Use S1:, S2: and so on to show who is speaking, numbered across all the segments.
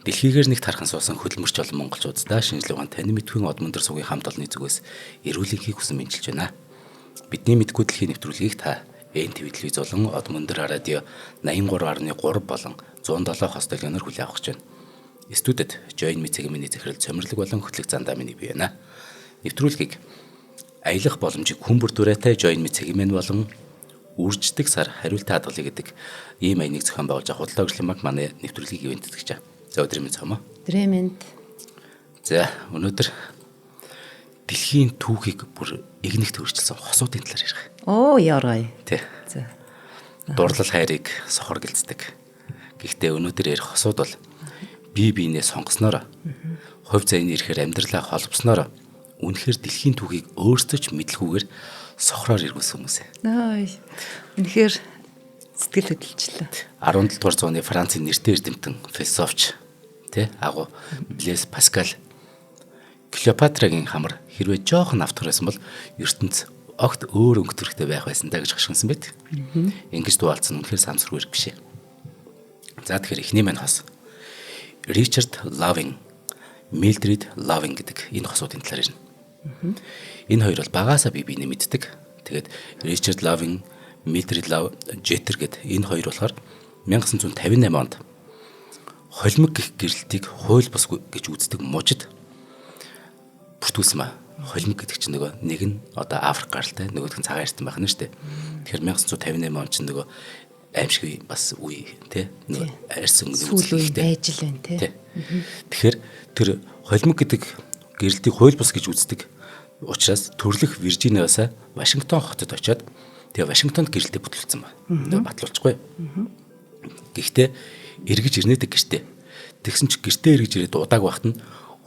S1: Дэлхийгээр нэгт хархан суусан хөдөлмөрч олон монголчуудаа шинжлэх ухааны тань мэдхүйн од мөндөр сувгийн хамт олонны зүгээс эрүүлэнхийг хүсэн мэдчилж байна. Бидний мэдгүй дэлхийн нэвтрүүлгийг та НТV телевиз болон од мөндөр радио 83.3 болон 107 хос долгионоор хүлээн авах гэж байна. Студид Join Me цагийн миний захирал цомрлог болон хөтлөх зандаа миний бий байна. Нэвтрүүлгийг аялах боломжийг хүн бүр дүрээтэй Join Me цагийн минь болон үрждэг сар хариултаа хадгалъя гэдэг ийм аяныг зохион байгуулж худалдаа хөгжлийн банк манай нэвтрүүлгийг ивэнтэтгэж байна. За өдрийн мэнд цаамаа.
S2: Өдрийн мэнд.
S1: За өнөөдөр дэлхийн түүхийг бүр игнэгт өөрчилсөн хосуудын талаар ярих.
S2: Оо яргая.
S1: Тэ.
S2: За.
S1: Дурлал хайрыг сохор гэлцдэг. Гэхдээ өнөөдөр ярих хосууд бол бие биенээ сонгосноор хувь заяаны ирэхээр амьдралаа холбосноор үнэхээр дэлхийн түүхийг өөрсдөө ч мэдлгүйгээр сохроор эргүүлсэн хүмүүс.
S2: Ной. Үнэхээр сэтгэл хөдлөлчлээ.
S1: 17 дугаар зууны Францын нэртэй эрдэмтэн философч агуу Блэс Паскал Клеопатрагийн хамар хэрвээ жоохон автор байсан бол ертөнц огт өөр өнгөтөрхтэй байх байсан даа гэж хашгирсан байт. Ингэж дуалцсан үнэхээр санамсаргүй хэрэг биш ээ. За тэгэхээр эхний мань хос Ричард Лавинг, Милдрид Лавинг гэдэг энэ хосуудын талаар ярина. Энэ хоёр бол багаасаа бие биенээ мэддэг. Тэгээд Ричард Лавинг, Милдрид Жеттер гэдэг энэ хоёр болохоор 1958 онд холимог гэх гэрэлтийг хууль бус гэж үздэг мужид бүртгүүлсэн ба. Холимог гэдэг чинь нөгөө нэг нь одоо Африк гаралтай, нөгөөх нь цагаан эртэн байх нь шүү дээ. Тэгэхээр 1958 он чинь нөгөө аимшиг бас үе нөгөө арьсан
S2: үзлэгтэй байж л байна тий.
S1: Тэгэхээр тэр холимог гэдэг гэрэлтийг хууль бус гэж үздэг учраас төрлөх Виржиниаасаа Вашингтон хотод очиод тэгээ Вашингтонд гэрэлтээ бүтлүүлсэн ба. Тэгээ батлуулчихгүй. Гэхдээ эргэж ирнэдэг гэртээ. Тэгсэн чи гэртээ эргэж ирээд удааг багт нь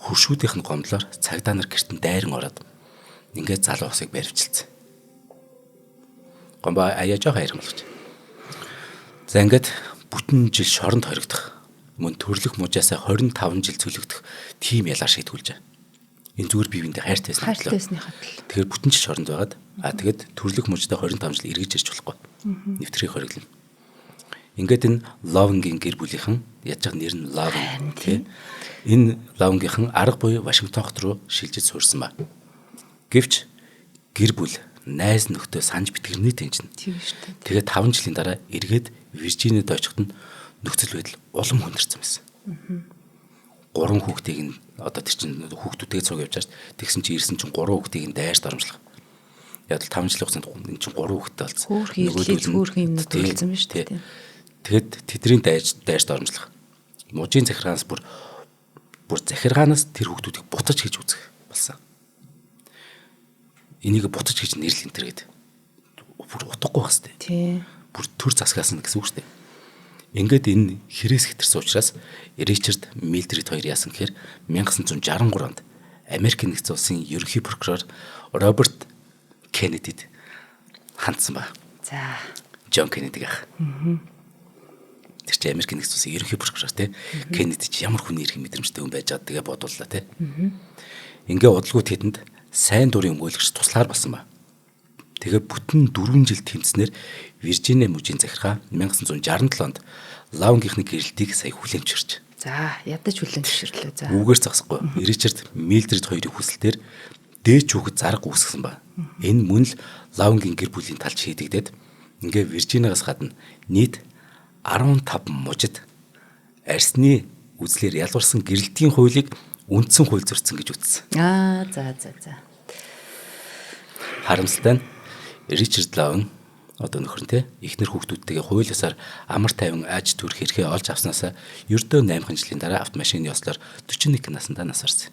S1: хөршүүдийнх нь гомдлоор цагдаа нар гэртэн дайран ороод ингээд залуу хосыг баривчилсан. Гомбо аяа жоох хайрхан болгоч. За ингээд бүтэн жил шоронд хоригдох мөн төрлөх мужаасаа 25 жил цөлөгдөх тийм ялаар шийтгүүлж байгаа. Энэ зүгээр бие биендээ хайртай байсан.
S2: Хайртай байсны хатал.
S1: Тэгэхээр бүтэн жил шоронд байгаад тэгээд төрлөх мужидаа 25 жил эргэж ирж болохгүй. Нэвтрийг хориглоно. Ингээд энэ Лавингийн гэр бүлийнхэн яаж байгаа нэр нь Лавинг тийм. Энэ Лавингийнхэн арга буюу Вашингтон хот руу шилжиж суурсан ба. Гэвч гэр бүл найз нөхдөд санаж битгэрний тэнцэн.
S2: Тийм шүү дээ.
S1: Тэгээд 5 жилийн дараа эргээд Виржиниад очиход нь нөхцөл байдал улам хүндэрсэн байсан. 3 хүүхдийг нь одоо тэр чинь хүүхдүүдээ цуг явж байгаа шүү. Тэгсэн чинь ирсэн чинь 3 хүүхдийг нь дайрч дарамжлах. Яг л 5 жилийн хугацаанд энэ чинь 3 хүүхдтэй болсон.
S2: Хөөрхөн нөтөлсөн байна шүү дээ.
S1: Тэгэд тэдний дайрч дарамжлах. Мужийн захиргаанаас бүр захиргаанаас тэр хүүхдүүдийг бутаж хийж үзэх болсон. Энийг бутаж хийж нэрлэн тэр гээд бүр утгагүй байх хэвээр.
S2: Тийм.
S1: Бүр төр засгаасан гэсэн үг шүү дээ. Ингээд энэ хэрээс хэтэрсэн учраас Ричард Милдрид хоёр яасан гэхээр 1963 онд Америк нэгдсэн улсын ерөнхий прокурор Роберт Кеннедид хандсан ба.
S2: За.
S1: Джон Кеннеди гэх. Тэр чинь Америк нэгдсэн улсын ерөнхий прокурор тий. Кеннеди ч ямар хүний эрх мэдрэмжтэй хүн байж байгаа тэгээ бодууллаа тий. Ингээ удалгүй тэдэнд сайн дурын өмгөөлөгч туслахаар болсон ба. Тэгээ бүтэн 4 жил тэмцснээр Виржиниа мужийн захиргаа 1967 онд Лавингийнхны гэрэлтийг сая хүлээмжширч.
S2: За, ядаж хүлээмжширлээ. За.
S1: Үгээр загсахгүй. Ричард Милдрид хоёрын хүсэлтээр дээч хүүхэд зарга үүсгэсэн ба. Энэ мөн л Лавингийн гэр бүлийн талд шийдэгдээд ингээ Виржиниагаас гадна нийт 15 мужид арсны үзлээр ялварсан гэрэлтийн хуулийг үндсэн хууль зөрчсөн гэж үзсэн.
S2: За.
S1: Харамсалтай нь Ричард Лавинг одоо нөхөрнтэй эхнэр хүүхдүүдтэйгээ хуулиасаар амар тайван аж төрх хэрхээ олж авснаасаа ердөө 8 жилийн дараа автомашины ёслоор 41 наснда насарсан.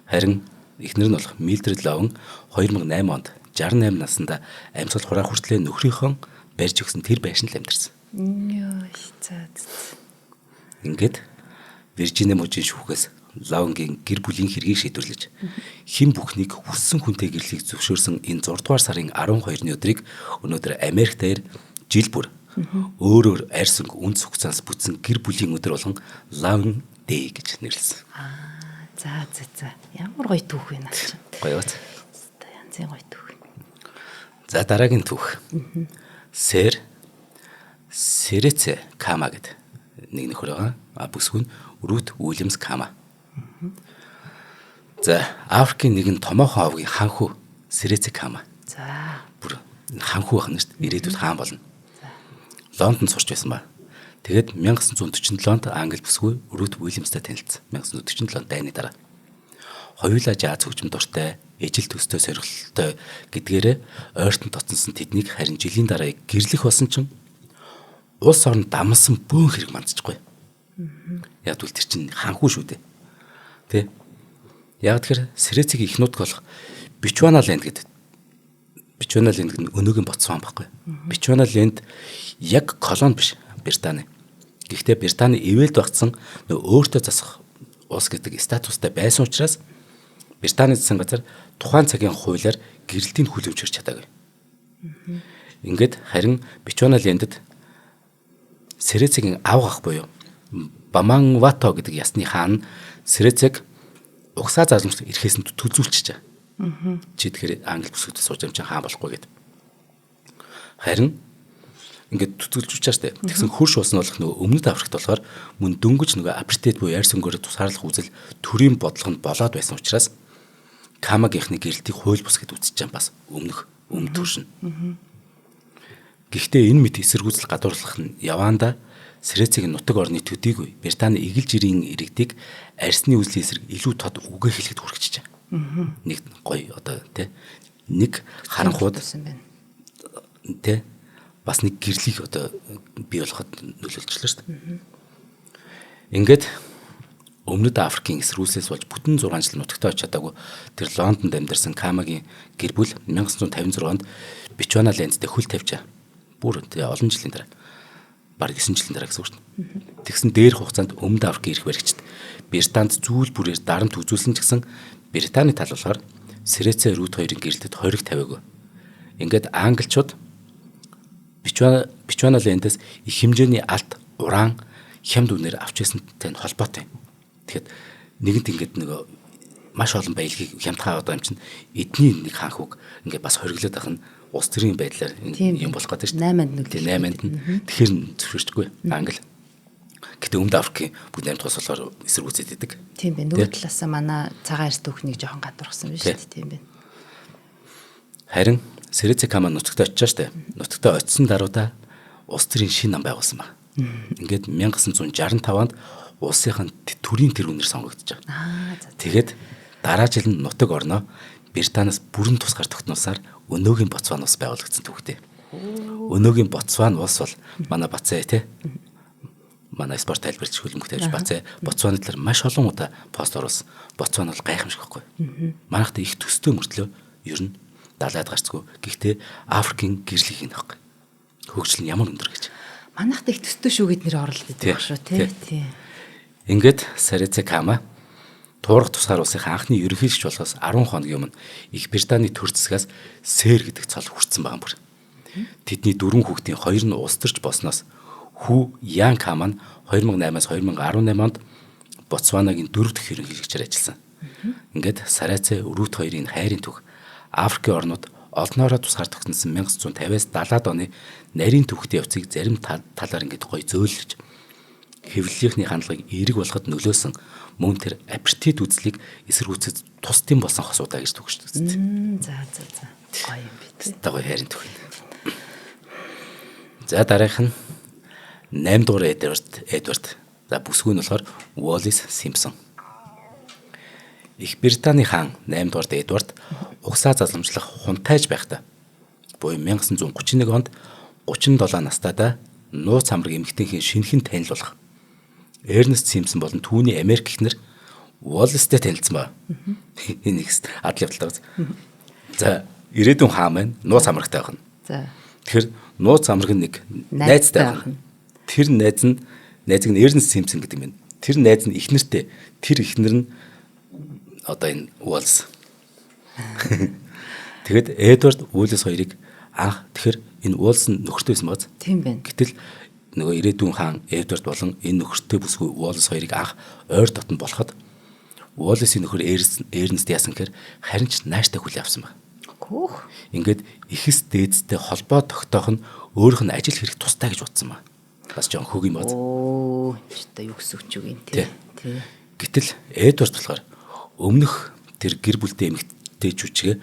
S1: Харин эхнэр нь болох Милдрид Лавинг 2008 онд 68 наснда амьсгал хураа хүртлээр нөхрийнхөө барьж өгсөн тэр байшин л амьдарсан. Ингээд Виржиниа мужийн шүүхээс Лавингийн гэр бүлийн хэргийг шийдвэрлэж хэн бүхнийг хүссэн хүнтэй гэрлийг зөвшөөрсөн энэ 6 дугаар сарын 12-ны өдрийг өнөөдөр Америк дээр жил бүр өөрөөр арьсан үндэс хугацаанаас бүтсэн гэр бүлийн өдөр болгон Лавинг Day гэж нэрлэсэн.
S2: За. Ямар гоё түүх вэ наа чи.
S1: Гоё уу?
S2: Янзын гоё түүх.
S1: За дараагийн түүх. Сэрэцэ Кама гэдэг нэг нөхөр байгаа. Бүсгүй нь Рут Уильямс Кама. За Африкийн нэгэн томоохон овгийн ханхүү Сэрэцэг Кама.
S2: За.
S1: Бүр ханхүү байна шүү дээ. Ирээдүйд хаан болно. Лондонд сурч байсан ба. Тэгээд 1947 онд Англи бүсгүй Рут Уильямстай танилцсан. 1947 дайны дараа. Хоёулаа жааз хөгжим дуртай, ижил төстэй сорилттой гэдгээрээ ойртон тоцсон тэднийг харин жилийн дараа гэрлэх болсон чинь улс орн дамсан бөөн хэрэг мандчихгүй. Яг үл тэр чинь ханхүү шүү дээ. Тэ? Яг тэр Сэрэцэг их нутг болох Бичваналенд гэдэг. Бичваналенд гэдэг өнөөгийн Ботсван байхгүй. Бичваналенд яг колони биш Британи. Гэхдээ Британи ивэлд багтсан өөртөө засах улс гэдэг статустай байсан учраас Британи засгийн газар тухайн цагийн хуулиар гэрэлтийг хүлэвж хэрч чадаагүй. Ингээд харин Бичваналендд Сэрэцэгийн ав гах буюу Баманвато гэдэг ясны хаан Сэрэцэг угсаа залмж ирэхээс нь төлөвлөж чаа. Чи тэгэхээр Англи бүсгүйд сууж юм чинь хаан болохгүй гэд. Харин ингээд төтөлж чааштай. Тэгсэн хөрш болсон болох нөгөө өмнөд Африкт болохоор мөн дөнгөж нөгөө апартейд буюу арьс өнгөөр тусгаарлах үзэл төрийн бодлогонд болоод байсан учраас Камагийнхны гэрэлтийг хууль бус гэд үзэж байгаа бас өмнөх төршин. Гэхдээ энэ мэт эсэргүүцэл гадуурлах нь яваанда Сэрэцэгийн нутаг орны төдийгүй Британи игэл жирийн иргэдийг арьсны үзлийн эсрэг илүү тод үгээ хэлэхэд хүрчихэж байгаа. Нэг гоё одоо тий нэг харанхууд тий бас нэг гэрлийг одоо бий болгоход нөлөөлчлээ шүү дээ. Ингээд өмнөд Африкийн эсрүүцлээс болж бүтэн 6 жил нутагтаа очиж чадаагүй тэр Лондонд амьдарсан Камагийн гэр бүл 1956 онд Бичваналендд хөл тавьжаа. Бүр тий олон жилийн дараа бараг 9 жилийн дараа гэсэн үг шүү дээ. Тэгсэн дээрх хугацаанд өмнөд Африкийн эрх баригчид Британд зүйл бүрээр дарамт үзүүлсэн ч гэсэн Британий тал болохоор Сэрэцэ Рут хоёрын гэрэлтэд хориг тавиагүй. Ингээд англичууд Бичваналендээс их хэмжээний алт, уран, хямд үнээр авч ирсэнтэй холбоотой. Тэгэхэд нэгэнт ингээд нөгөө маш олон баялагийг хямдхаа одоо юм чинь эдний нэг хаанхуг ингээд бас хориглоод байх нь улс төрийн байдлаар юм болох гэдэг шүү дээ. 8-нд нь. Тэгэхээр зөвшөөрчгүй Англи. Гэтэ өмнөд Африкийн бүгд 8 тус болохоор эсэргүүцээд идэг.
S2: Тийм байна. Нөгөө талаас манай цагаан арьс түүхнийг жоохон гадуурсан биш үү? Тийм байна.
S1: Харин Сэрэцэг Кама нутагтаа очиж штэ. Нутагтаа очисон даруйда улс төрийн шин нам байгуулсан ба. Ингээд 1965 онд улсынхын төрийн тэр үнээр сонгогдож байгаа. Тэгээд дараа жил нь нутаг орноо Британаас бүрэн тусгаар тогтноосаар өнөөгийн Ботсван улс байгуулагдсан түүхтэй. Өнөөгийн Ботсван улс бол манай Бацаа тий. Манай спорт тайлбарч хөлбөмбөг тавьж Бацаа Ботсваны талаар маш олон удаа пост оруулсан. Ботсван бол гайхамшиг байхгүй. Манайхтай их төстэй мөртлөө ер нь далаад гарцгүй. Гэхдээ Африкийн гэрлэх юм байхгүй. Хөгжил нь ямар өндөр гэж.
S2: Манайхтай их төстэй шүү гэд нэр оруулаад байдаг шүү тий.
S1: Ингээд Сэрэцэг Кама туурах тусгаар улсын анхны ерөнхийлөгч болохоос 10 хоногийн өмнө Их Британий төр засгаас Сэр гэдэг цол хүртсэн байгаа бүр. Тэдний 4 хүүхдийн 2 нь улс төрч болсноос хүү Ян Кама нь 2008-аас 2018 онд Ботсванагийн 4 дахь ерөнхийлөгчээр ажилласан. Ингээд Сэрэцэ Рут хоёрын хайрын түүх Африкийн орнууд олноороо тусгаар тогтносон 1950-аас 70-аад оны нарийн түүхтэй явцыг зарим талаар ингээд гоё зөөлж хэвлэлийнхний хандлагыг эерэг болгоход нөлөөсөн мөн тэр апартейд үзлийг эсэргүүцэж тусдын болсон хосуудаа гэж төгсөж үзтээ.
S2: За. Гоё юм би.
S1: Гоё хайрын түүх. За дараах нь 8 дугаар Эдвард. За бүсгүй нь болохоор Уоллес Симпсон. Их Британий хаан 8 дугаар Эдвард угсаа залгамжлах хунтайж байхдаа буюу 1931 онд 37 настайдаа нууц хамраг эмэгтэйхийн шинэхэн танилцуулах Эрнест Симпсон болон түүний Америк эхнэр Уоллестэй танилцсан ба. Энэ их адал явдал байгаа. За ирээдүйн хаан маань нууц хамрагтай байна.
S2: За.
S1: Тэгэхээр нууц хамраг нь нэг найзтай байна. Тэр найзыг нь Эрнест Симпсон гэдэг юм. Тэр найз нь эхнэртэй. Тэр эхнэр нь одоо энэ Уоллес. Тэгэд Эдвард Уоллес хоёрыг анх тэгэхээр энэ Уоллес нь нөхөртөөсөн бааз.
S2: Тийм байна.
S1: Гэтэл нөгөө ирээдүйн хаан Эдвард болон энэ нөхөртэй бүсгүй Уоллес хоёрыг анх ойр дотн болоход Уоллесийн нөхөр Эрнест яасан гэхээр харин ч нааштай хүлээ авсан баг. Ингээд ихэс дээдстэй холбоо тогтоох нь өөрийнх нь ажил хэрэг тустай гэж утсан баг. Бас жоон хөг юм бааз.
S2: Оо, та юу гэсэн үг юм тий.
S1: Гэтэл Эдвард болохоор өмнөх тэр гэр бүлтэй эмэгтэйчүүчгээ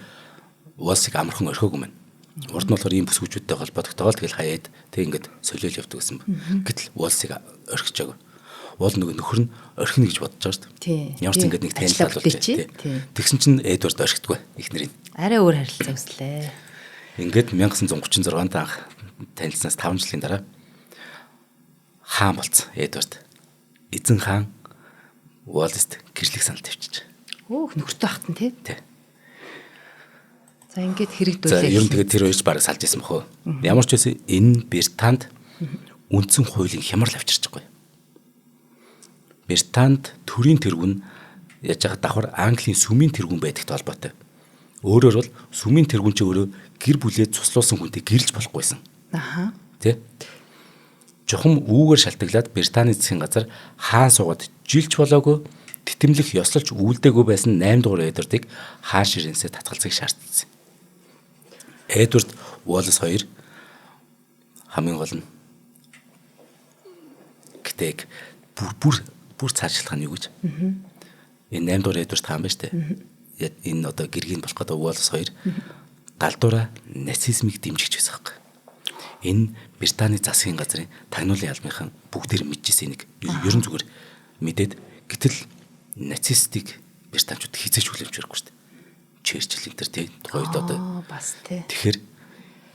S1: Уолсыг амархан орхиог юм байна. Урд нь болохоор ийм бүсгүүчүүдтэй холбогдтойгоо тэгэл хаяад тэг ингээд солиол явдаг гэсэн байна. Гэтэл Уолсыг орхичаагүй. Уул нөгөө нөхөр нь орхино гэж бодож байгаа шүү дээ. Ямар ч ингээд нэг танилцуулж тий. Тэгсэн чинь Эдвард орхидгүй их нэрийн.
S2: Арай өөр харилцаа үүслээ.
S1: Ингээд 1936 онд анх танилцсанаас 5 жилийн дараа хаан болцсон Эдвард. Эзэн хаан Уоллест гэрлэх санал тавьчих.
S2: Өөх нөхөртэй багтан тий.
S1: Тий.
S2: За ингээд хэрэгдүүлээ.
S1: За ер нь тэгээд тэр хоёрч бараг салж исэн бохоо. Ямар ч байсан энэ Британд үндсэн хуулийн хямрал авчирч байгаа. Британд төрийн тэргүүн яаж яагаад давхар Английн сүмийн тэргүүн байдагтай холбоотой. Өөрөөр бол сүмийн тэргүүн чи өөрөө гэр бүлээ цуслуулсан хүнтэй гэрлж болохгүйсэн.
S2: Аха.
S1: Тэ? Жухам үүгээр шалтгаалаад Британий засгийн газар хаан суугаад жилч болоогүй титэмлэх ёслолч үйлдээгүй байсан 8 дугаар Эдвардыг хаан ширээнсээ татгалзахыг шаардсан. Эдвард Уоллес хоёр хамгийн гол нь гэтэйг бүр цаашлах нь юу гэж. Энэ 8 дугаар Эдвард хаан байна штэ. Энэ одоо гэргийн болох гэдэг Уоллес хоёр галдуураа нацизмыг дэмжиж байсан хэрэг. Энэ Британий засгийн газрын тагнуулын албаныхан бүгдээр мэдчихсэн нэг ерөн зүгээр мэдээд гэтэл нацистыг британчууд хизээч хүлэмжээргүй шүү дээ. Черчилл энэ төр тий тухайд одоо
S2: бас тий.
S1: Тэгэхээр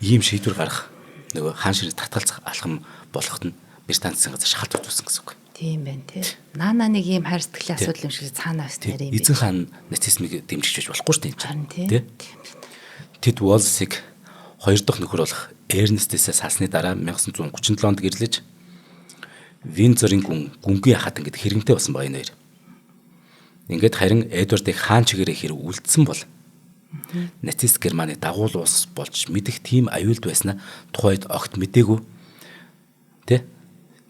S1: ийм шийдвэр гаргах нөгөө хаан ширээ татгалзах алхам болоход нь Британий засгийн газар шалт утсан гэсэн үг.
S2: Тийм байна тий. Наана нэг ийм хайр сэтгэлийн асуудал юм шиг цаанаа өснөр юм.
S1: Эзэн хаан нацизмыг дэмжиж болохгүй шүү
S2: тий.
S1: дээ. Тэд Уоллесыг хоёр дахь нөхөр болох Эрнестээсээ салсны дараа 1937 онд гэрлэж Виндзорын гүнгийн хатан гэдэг хэрэмтэй болсон ба энэ хоёр. Ингээд харин Эдвардыг хаан чигээрээ хэрэг үлдсэн бол нацист Германы дагуул улс болж мэдэх тийм аюулд байснаа тухайд огт мэдээгүй. Тэ?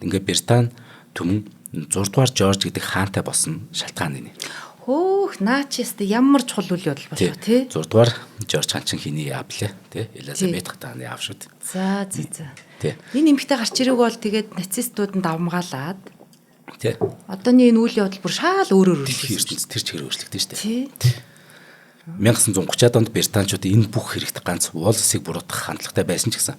S1: Ингээд Британи түмэн 6 дугаар Жорж гэдэг хаантай болсон шалтгаан энэ.
S2: Хөөх наачист ямар чухал үйл явдал болов тий.
S1: 6 дугаар Жорж хаан чинь хиний яав лээ тий. Элизабет хааны яав шүү дээ.
S2: За. Энэ эмэгтэй гарч ирээг бол тэгээд нацистуудад давмгаалаад
S1: тий.
S2: Одооний энэ үйл явдал бүр шаал өөрөөр
S1: өөрчлөгдсөн. Тэр чигээр өөрчлөгдсөн шүү дээ. 1930-аад онд британчууд энэ бүх хэрэгт ганц Уоллесыг буруутгах хандлагатай байсан ч гэсэн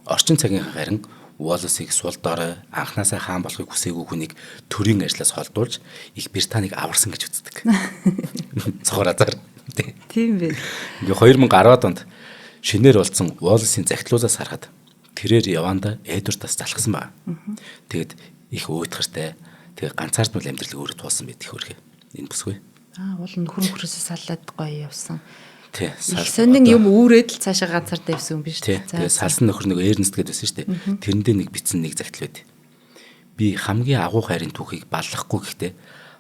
S1: орчин цагийн харин Уоллесыг сул дорой анханасаа хаан болохыг хүсээгүй хүнийг төрийн ажлаас холдуулж их Британиг аварсан гэж үздэг. Цохоразаар.
S2: Тийм бэ.
S1: Ингээ 2010-ад онд шинээр болсон Уоллесийн захидлуулаас харахад тэрээр яванда Эдвардаас залхсан ба. Тэгэд их уйтгартай тэгээ ганцаардмал амьдралыг өөрөө туулсан байдаг хөрхөө. Энэ бүсгүй.
S2: Уул нөхрөөсөө салаад гоё явсан.
S1: Тий.
S2: Сонин юм үүрээд л цаашаа ганцаардаа явсан юм биш үү?
S1: Тэгээ салсан нөхөр нэг Эрнест гэдэг байсан шүү дээ. Тэрэндээ нэг бичсэн нэг захидал байд. Би хамгийн агуу хайрын түүхийг баллахгүй гэхдээ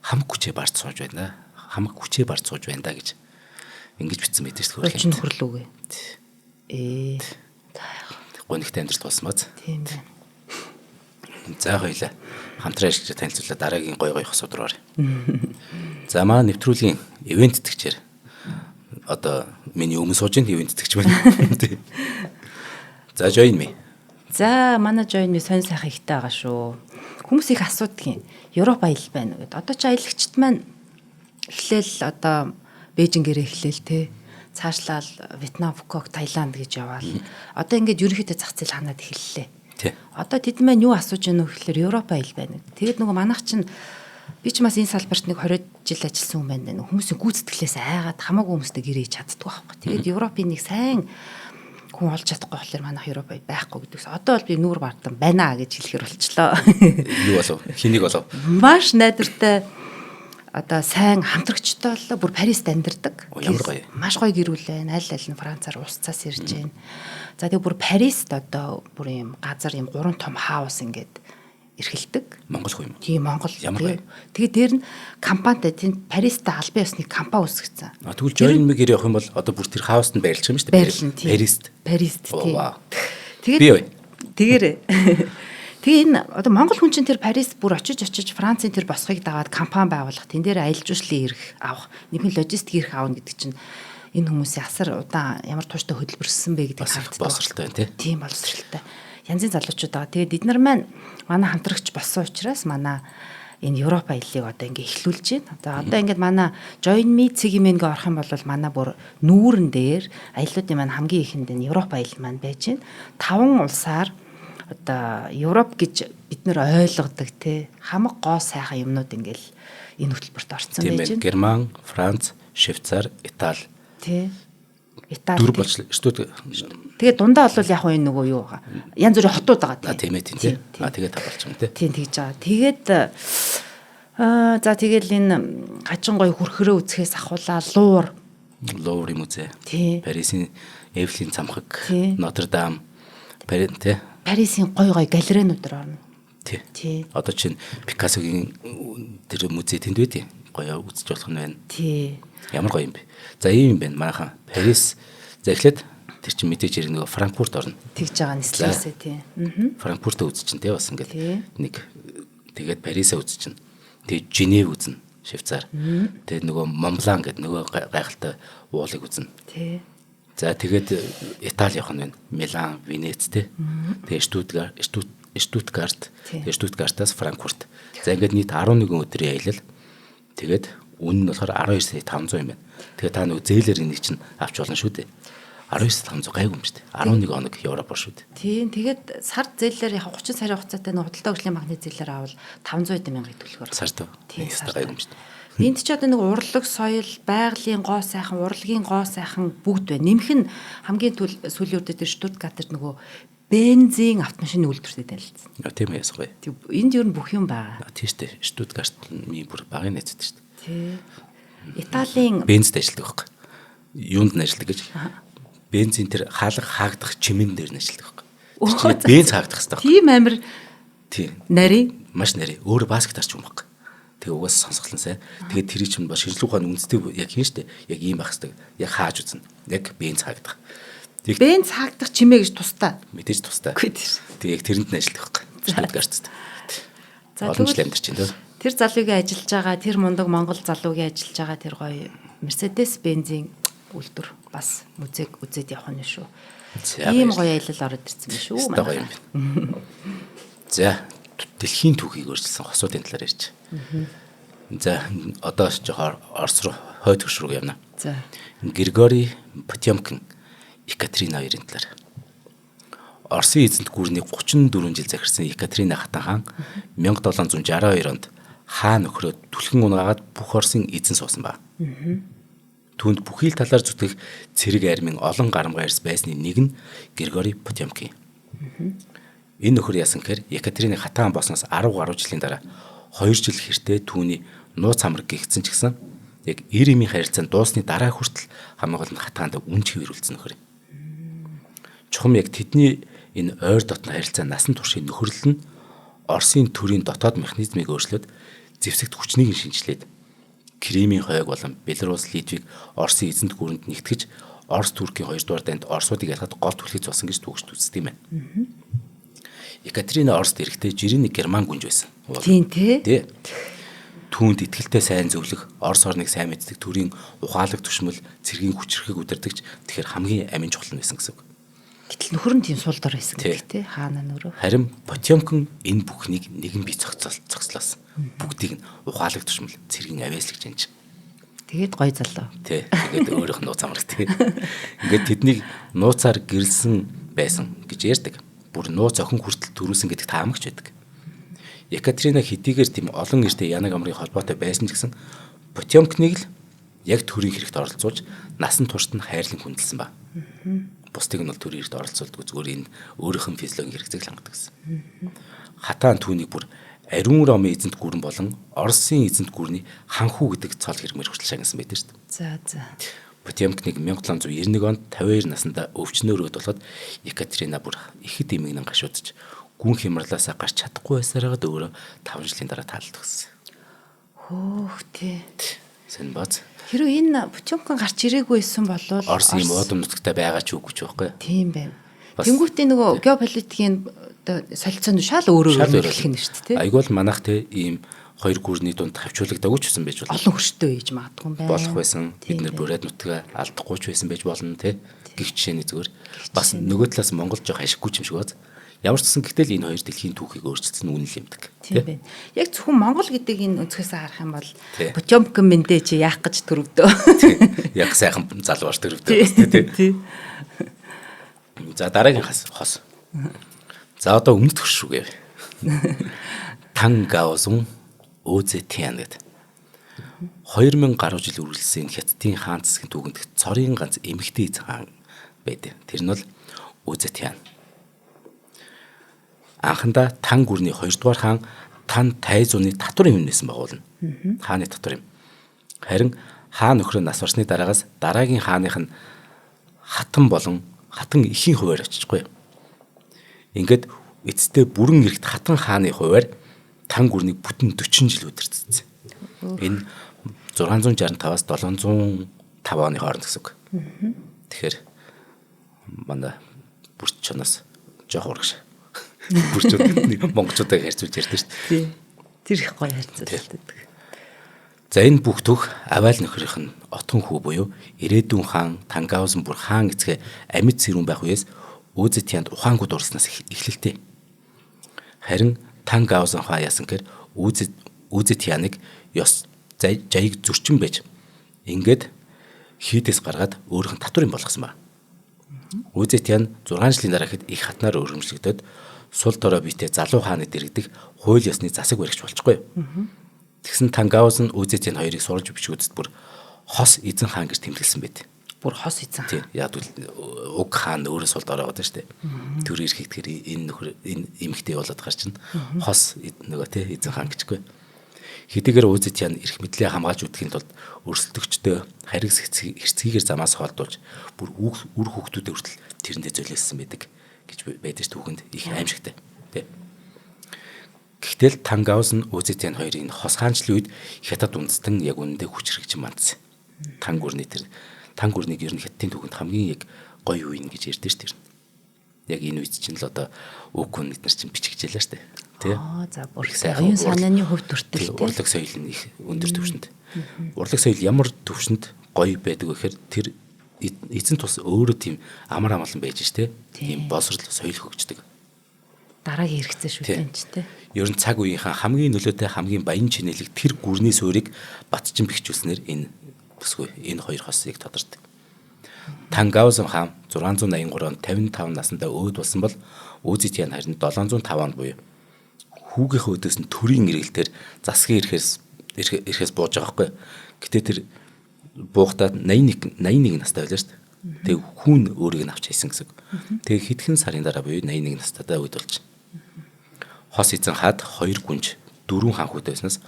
S1: хамаг хүчээ барж сууж байна. Хамаг хүчээ барж сууж байна да гэж ингэж бичсэн байдаг шүү дээ.
S2: Олж нөхөр л үгүй.
S1: Гонигт амьдрал болсон бац.
S2: Тийм байна.
S1: За хоёлаа хамтран ажиллаж танилцуулаад дараагийн гой хосууд руу оръё. За маа нэвтрүүлгийн ивент тэтгэгчээр одоо миний өмнө сууж ин ивент тэтгэж байна. За join me.
S2: За манай join me сонь сайхан ихтэй байгаа шүү. Хүмүүс их асуудгийн Европ аялал байна гэдэг. Одоо ч аялагчд маань эхлээл одоо Бээжингээрээ эхлээл те. Цаашлал Вьетнам, Фукок, Таиланд гэж яваал. Одоо ингээд ерөнхийдөө зах зээл ханаад эхэллээ. Одоо тэд маань юу асууж байна вэ гэхээр Европ аялал байна. Тэгээд нөгөө манайх чинь би ч бас энэ салбарт нэг 20 жил ажилласан хүн байна. Хүмүүсийн гүйцэтгэлээс айгаад хамаагүй хүмүүстэй гэрээ чаддгүй байхгүй. Тэгээд Европын нэг сайн хүн олж чадахгүй болохоор манайх Европ байхгүй гэдэгс. Одоо бол би нүүр бардам байна гэж хэлэхэр болчлоо.
S1: Юу болов? Хэнийг болов?
S2: Маш найдвартай одоо сайн хамтрагчтай боллоо. Бүр Парист амьдардаг.
S1: Ямар гоё.
S2: Маш гоё гэр бүл байна. Аль аль нь Францаар ус цаас ирж байна. За тэгээ бүр Парист одоо бүр юм газар юм 3 том хаус ингээд эрхэлдэг.
S1: Монгол хөө юм.
S2: Тийм Монгол.
S1: Ямар гоё.
S2: Тэгээ дээр нь компанитай тийм Паристай албан ёсны компани үүсгэсэн.
S1: Тэгвэл join me-гээр явах юм бол одоо бүр тэр хаусд нь байрлах юм шүү дээ.
S2: Парист тийм.
S1: Тэгээд
S2: тэгээрээ тэгээ энэ одоо монгол хүн чинь тэр Парист бүр очиж Францын тэр босхыг дагаад компани байгуулах, тэн дээр аялал жуулчлалын эрх авах, нэмэлт логистик эрх аавна гэдэг чинь энэ хүмүүсийн асар удаан ямар тууштай хөдөлмөрсөн бэ гэдэг
S1: харагддаг. Боловсралтай байна
S2: тийм боловсралтай. янзын залуучууд байгаа. Тэгээд эднэр маань манай хамтрагч болсон учраас манай энэ Европ аяллыг одоо ингээ эхлүүлж байна. За одоо ингээд манай Join Me цэгийн орох юм бол манай бүр нүүрэн дээр аяллуудын маань хамгийн ихэнд энэ Европ аялал маань байж байна. 5 улсаар одоо Европ гэж бид нэр ойлгодог те хамаг гоо сайхан юмнууд ингээл энэ хөтөлбөрт орсон байж байна.
S1: Герман, Франц, Швейцар, Итали.
S2: Тий. Итали.
S1: Дөрв болчихлоо.
S2: Тэгээд дундаа бол яг энэ нөгөө юу байгаа. Янз бүрийн хотууд байгаа
S1: тийм ээ тийм. Тэгээд та болчих юм тий.
S2: Тийм тэгж байгаа. Тэгээд за тэгэл энэ хажин гоё хүрхрөө үзэхээс ахуулаа
S1: Луврын музей. Парисын Эйфелийн цамхаг, Нотр-Дам, тий.
S2: Парисын гоё галерейнууд орно.
S1: Тий. Одоо чинь Пикассогийн тэр музей тэнд байдیں۔ Гоё үзэж болох нь байна.
S2: Тий.
S1: Ямар гоё юм бэ? За ийм юм байна. Манайхан Парис за эхлээд тэр чинь мэдээж хэрэг нөгөө Франкфурт орно.
S2: Тэгж байгаа нислээсээ тий.
S1: Франкфуртаа үзэж чинь тий бас ингээд нэг тэгээд Парисаа үзэж чинь. Тэгээд Женев үзнэ, Швейцар. Тэгээд нөгөө Монблан гэдэг нөгөө гайхалтай уулыг үзнэ.
S2: Тий.
S1: За тэгээд Итали явах нь байна. Милан, Венец тий. Тэгээд Штутгарт, тэгээд Штутгартаас Франкфурт. За ингээд нийт 11 өдрийн аялал. Тэгээд үнэ нь болохоор 12,500 юм байна. Тэгээд та нөгөө зээлэр энийг чинь авч болно шүү дээ. 19,500 гайгүй юм шүү дээ. 11 хоног Европ шүү дээ.
S2: Тийм. Тэгээд сард зээлээр яг 30 сарын хугацаатай нэг худалдаа хөгжлийн банкны зээлээр авал 500 мянган төлөхөөр.
S1: Сард. Тийм гайгүй юм шүү дээ.
S2: Энд ч одоо нэг урлаг соёл, байгалийн гоо сайхан, урлагийн гоо сайхан бүгд байна. Нэмэх нь хамгийн сүүлийн үед дээр Штутгарт нөгөө бензин автомашины үйлдвэртэй танилцсан.
S1: Тийм ээ ясгүй.
S2: Энд ер нь бүх юм байгаа.
S1: Тийм шүү дээ. Штутгарт ми бүр багын найзтай шүү дээ.
S2: Тийм. Италийн
S1: бензд ажилладаг байхгүй. Юунд нь ажилладаг гэж? Бензин тэр хаалга хаагдах чимэн дээр нь ажилладаг байхгүй. Тэр чинь бенз хаагдах хэрэгтэй.
S2: Тийм амир.
S1: Тийм.
S2: Нари.
S1: Маш нари. Өөр баскет арч юм байхгүй. Тэгээ угаас сонсголон сайн. Тэгээд тэр чинь ба шинжлэх ухааны үндэстэй яг хийн штэ. Яг ийм байх хэрэгтэй. Яг хааж үзнэ. Яг бенз хаагдах.
S2: Бенз хаагдах чимээ гэж тустай.
S1: Мэдээж тустай. Тэгээ яг тэрэнд нь ажилладаг байхгүй. Штутгарт.
S2: За
S1: олон жил амьдарч байна тийм.
S2: Тэр залуугийн ажиллаж байгаа, тэр мундаг Монгол залуугийн ажиллаж байгаа тэр гоё Mercedes бензин үйлдвэр бас музейг үзээд явах нь шүү. Ийм гоё аялал ороод ирсэн байх шүү.
S1: Гоё юм байна. За дэлхийн түүхийг өөрчилсөн хосуудын талаар ярьж. За одоо жоохон Орос руу хойд хөрш рүү явна.
S2: За.
S1: Григорий Потёмкин, Екатерина хоёрын талаар. Оросын эзэнт гүрний 34 жил захирсан Екатерина хатан хаан 1762 онд хаан нөхрөө түлхэн унгаагаад бүх Оросын эзэн суусан ба. Түүнд бүхий л талаар зүтгэх цэрэг армийн олон гарамгай арьс байсны нэг нь Григорий Потёмкин. Энэ нөхөр яасан гэхээр Екатерины хатан болсноос 10 гаруй жилийн дараа 2 жил хэртээ түүний нууц хамраг гихцэн ч гэсэн яг 90-ийн харилцаанд дуусны дараа хүртэл хамгийн гол нь хатаанд үнж хөвөрүүлсэн нөхөр. Чухам яг тэдний энэ ойр дотны харилцаа насан туршийн нөхөрлөл нь Оросын төрийн дотоод механизмыг өөрчлөөд зэвсэгт хүчнийг шинжилээд Кримийн хойг болон Беларусь, Литвийг Оросын эзэнт гүрэнд нэгтгэж Орос Туркийн 2 дугаар дайнд Оросуудыг ялгаад гол түлхийц болсон гэж түүхч үздэг юм байна. Екатерина Оросд ирэхдээ жирийн нэг герман гүнж байсан.
S2: Тийм тий.
S1: Түүнд итгэлтэй сайн зөвлөх, Орос орныг сайн мэддэг төрийн ухаалаг түшмэл, цэргийн хүчрэхийг удирдагч тэгэхээр хамгийн амин чухал нь байсан гэсэн үг.
S2: Гэтэл нөхөр нь тийм сул дор байсан гэх тий хаана нөрөө.
S1: Харин Потёмкин энэ бүхнийг нэгэн бие цогцлоосон. Бүгдийг нь ухаалаг түшмэл, цэргийн авиас гэж анж.
S2: Тэгээд гой залуу.
S1: Тий. Тэгээд өөрийнх нь нууц амрагт. Ингээд тэднийг нууцаар гэрэлсэн байсан гэж ярьдаг. Бүр нууц охин хүртэл төрүүлсэн гэдэг таамагч байдаг. Екатерина хэдийгээр тийм олон эртний янаг амрын холбоотой байсан ч гэсэн Потёмкиныг л яг төрийн хэрэгт оролцуулж насан туршид нь хайрлан хүндэлсэн ба. Бусдыг нь бол төрийн хэрэгт оролцуулдаг зүгээр энэ өөрийнх нь физиологийн хэрэгцээг л хангадаг гэсэн. Хатаан түүнийг бүр ариун Ромын эзэнт гүрэн болон Оросын эзэнт гүрний ханхүү гэдэг цол хэрмээр хүртэл шагнасан байдаг шүү дээ.
S2: За.
S1: Потёмкиныг 1791 онд 52 наснда өвчнөөр өдөлгөд Екатерина бүр ихэд эмгэнэн гашуудж гүн хямралаасаа гарч чадахгүй байсараад өөрөө 5 жилийн дараа таалддаг гэсэн.
S2: Хөөх тий.
S1: Сэн бац.
S2: Хэрвээ энэ Потёмкин гарч ирээгүй байсан бол
S1: Оросын модон нутагтаа байгаа ч үгүй ч байхгүй.
S2: Тийм байна. Тэнгүүтээ нөгөө геополитикийн солилцоонд шал өөрөөр хэлэх нь шүү дээ.
S1: Айгуул манайх те ийм хоёр гүрний дунд хавчуулагдаагүй ч гэсэн байж болно.
S2: Олон хөрштэй ээж магадгүй юм байна.
S1: Болох байсан. Бид нэр бүрээд нутгаа алдахгүй ч байсан байж болно те. Гэх жишээний зүгээр. Бас нөгөө талаас Монгол жоох ашиггүй юм шиг бод. Ямар ч гэсэн гэтэл энэ хоёр дэлхийн түүхийг өөрчилсөн нь үнэн юмдаг.
S2: Тийм байна. Яг зөвхөн Монгол гэдэг энэ өнцгөөс харах юм бол Потёмкин мэндэ чи яах гэж төрөвдөө.
S1: Яг сайхан залууш төрөвдөө тий. За дараагийн хос. За одоо өмнөд хөрш шүүгээ. Тангаузун Озэтиан гэдэг 2000 гаруй жил үргэлжилсэн Хятадын хаан засгийн түүхэнд цорын ганц эмэгтэй эзэн хаан байдаг. Тэр нь бол Озэтиан. Анхандаа Тан гүрний 2 дугаар хаан Тан Тайзууны татвар юм нээсэн байгуулна. Хааны татвар юм. Харин хаан нөхрөө нас барсны дараагаас дараагийн хааных нь хатан ихийн хуваар очихгүй. Ингээд эцэстээ бүрэн эрэгт хатан хааны хуваар Тан гүрнийг бүтэн 40 жил удирдсан. Энэ 665-аас 705 оны хооронд гэсэн үг. Тэгэхээр манай бүрч чанаас жоох урагш. Бүрчүүд монголчуудаа харьцуулж ярьдаг шүү дээ.
S2: Тэр их гоё харьцуулдаг.
S1: За энэ бүх төх авайл нөхрийнх нь отхон хүү буюу ирээдүйн хаан Тангаузан бүр хаан эцгээ амьд сэрүүн байх үеэс Озэтианд ухаангууд урснаас эхлэлтэй. Харин Тангаузан хаан яасан гэхээр Озэтианыг ёс жаяг зөрчин байж ингээд хийдээс гаргаад өөрийнх нь татвар юм болгосон ба. Озэтиан 6 жилийн дараа хэд их хатнаар өргөмжлөгдөд сул дорой биетэй залуу хааны дэргэдэг хууль ёсны засаг баригч болчихгүй. Тэгсэн Тангаузан Озэтиан хоёрыг сурж бичгүүдэд бүр хос эзэн хаан гэж тэмдэглэсэн байд.
S2: Бүр хос эзэн.
S1: Тийм. Яг л уг хаан өөрөө сул дорой байдаг шүү дээ. Төр ирэхэд энэ эмэгтэй болоод гарч чинь хос нөгөө тий эзэн хаан гэжгүй. Хэдийгээр Озэтиан эрх мэдлээ хамгаалж үтгэхийн тулд өрсөлдөгчдөө хариг хэрцгийгээр замаас холдуулж бүр үр хүүхдүүдэд хүртэл тэрэндээ золиосон байдаг гэж байдаг ш түүхэнд их аимшигтай тий. Гэхдээ Тангаузан Озэтиан хоёрын хос хаанчлалын үед Хятад үндэстэн яг үнэндээ хүч хэрэгжин мандсан. Тан гүрнийг ер нь Хятадын түүхэнд хамгийн яг гоё үе гэж ярьдэн ш тэр. Яг энэ үед чинь л одоо үгүн эднэр чинь бичигжээлээ ш тий.
S2: За бүр оюун санааны хөв төртөл
S1: урлаг соёл нь их өндөр түвшинд. Урлаг соёл ямар түвшинд гоё байдаг вэ гэхээр тэр эзэн тус өөрөө тийм амар амгалан байж штэ. Тийм боловсрол соёл хөгждөг.
S2: Дараагийн хэрэгцээ шүү дээ ч тий.
S1: Ер нь цаг үеийнхэн хамгийн нөлөөтэй хамгийн баян чинэлэг тэр гүрний суурийг батчин бэхжүүлснээр энэ хоёр хосыг тодордог. Тангаузан хаан 683 онд 55 наснда өөд болсон бол Озэтиан харин 705 онд буюу хүүгийнхээ өдөөс нь төрийн эргэлтээр засгийн ирэхээс бууж байгаа байхгүй. Гэтэ тэр буухдаа 81 настай байлаа шүү дээ. Тэг хүүн өөрийг нь авч хийсэн гэсэн. Тэг хэдхэн сарын дараа буюу 81 настайдаа үед болж. Хос эзэн хаад 2 гүнж 4 хаан хүүтэй байснаас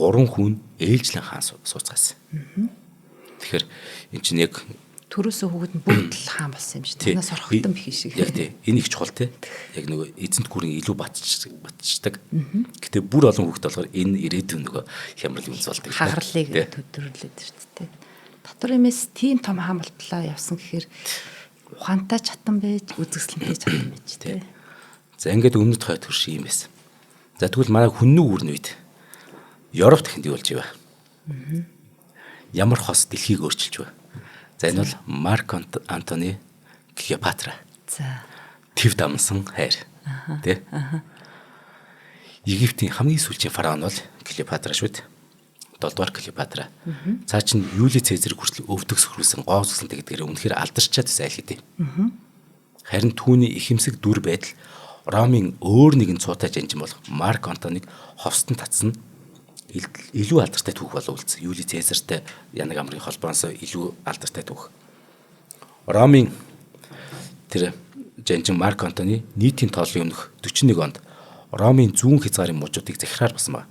S1: 3 хүүн ээлжлэн хаан сууцгаасан. Тэгэхээр эн чинь яг
S2: төрөөсөө хүүхэд нь бүгд л хаан болсон юм шиг. Танаас орхотон бих шиг.
S1: Яг тий. Энэ их чухал тий. Яг нөгөө эзэнт гүрийн илүү батчдаг. Гэтэ бүр олон хүүхэд болохоор энэ ирээдүйн нөгөө хямрал үнс болдог.
S2: Хагарлыг төдөрлөөд шүү дээ. Татвар эмээс тийм том хаан болтлоо явсан гэхээр ухаантай чатан байж, үзэсгэлэнтэй чатан байж тий.
S1: За ингээд өмнөд хойд хөрш юм байсан. За тэгвэл манай хүннүү үрн үед Европ тэхэнд юу болж ивэ? Ямар хос дэлхийг өөрчилж вэ? За энэ бол Марк Антони Клеопатра.
S2: За.
S1: Тэв дамсан хайр. Тэ? Египтийн хамгийн сүүлийн фараон бол Клеопатра шүү дээ. 7 дугаар Клеопатра. Цаа чин Юли Цезар хүртэл өвдөг сөхрүүлсэн гоо зүсэлтэй гэдгээр үнэхээр алдарчаад байсан айл хэдий. Харин түүний ихэмсэг дүр байдал Ромын өөр нэгэн цуутай жанжин болох Марк Антоник ховстон татсан илүү алдартай түүх болов үлдсэн. Юли Цезартай янаг амрын холбооноос илүү алдартай түүх. Ромын тэр жанжин Марк Антони нийтийн тооллын өмнөх 41 онд Ромын зүүн хязгаарын мужуудыг захираар басан ба.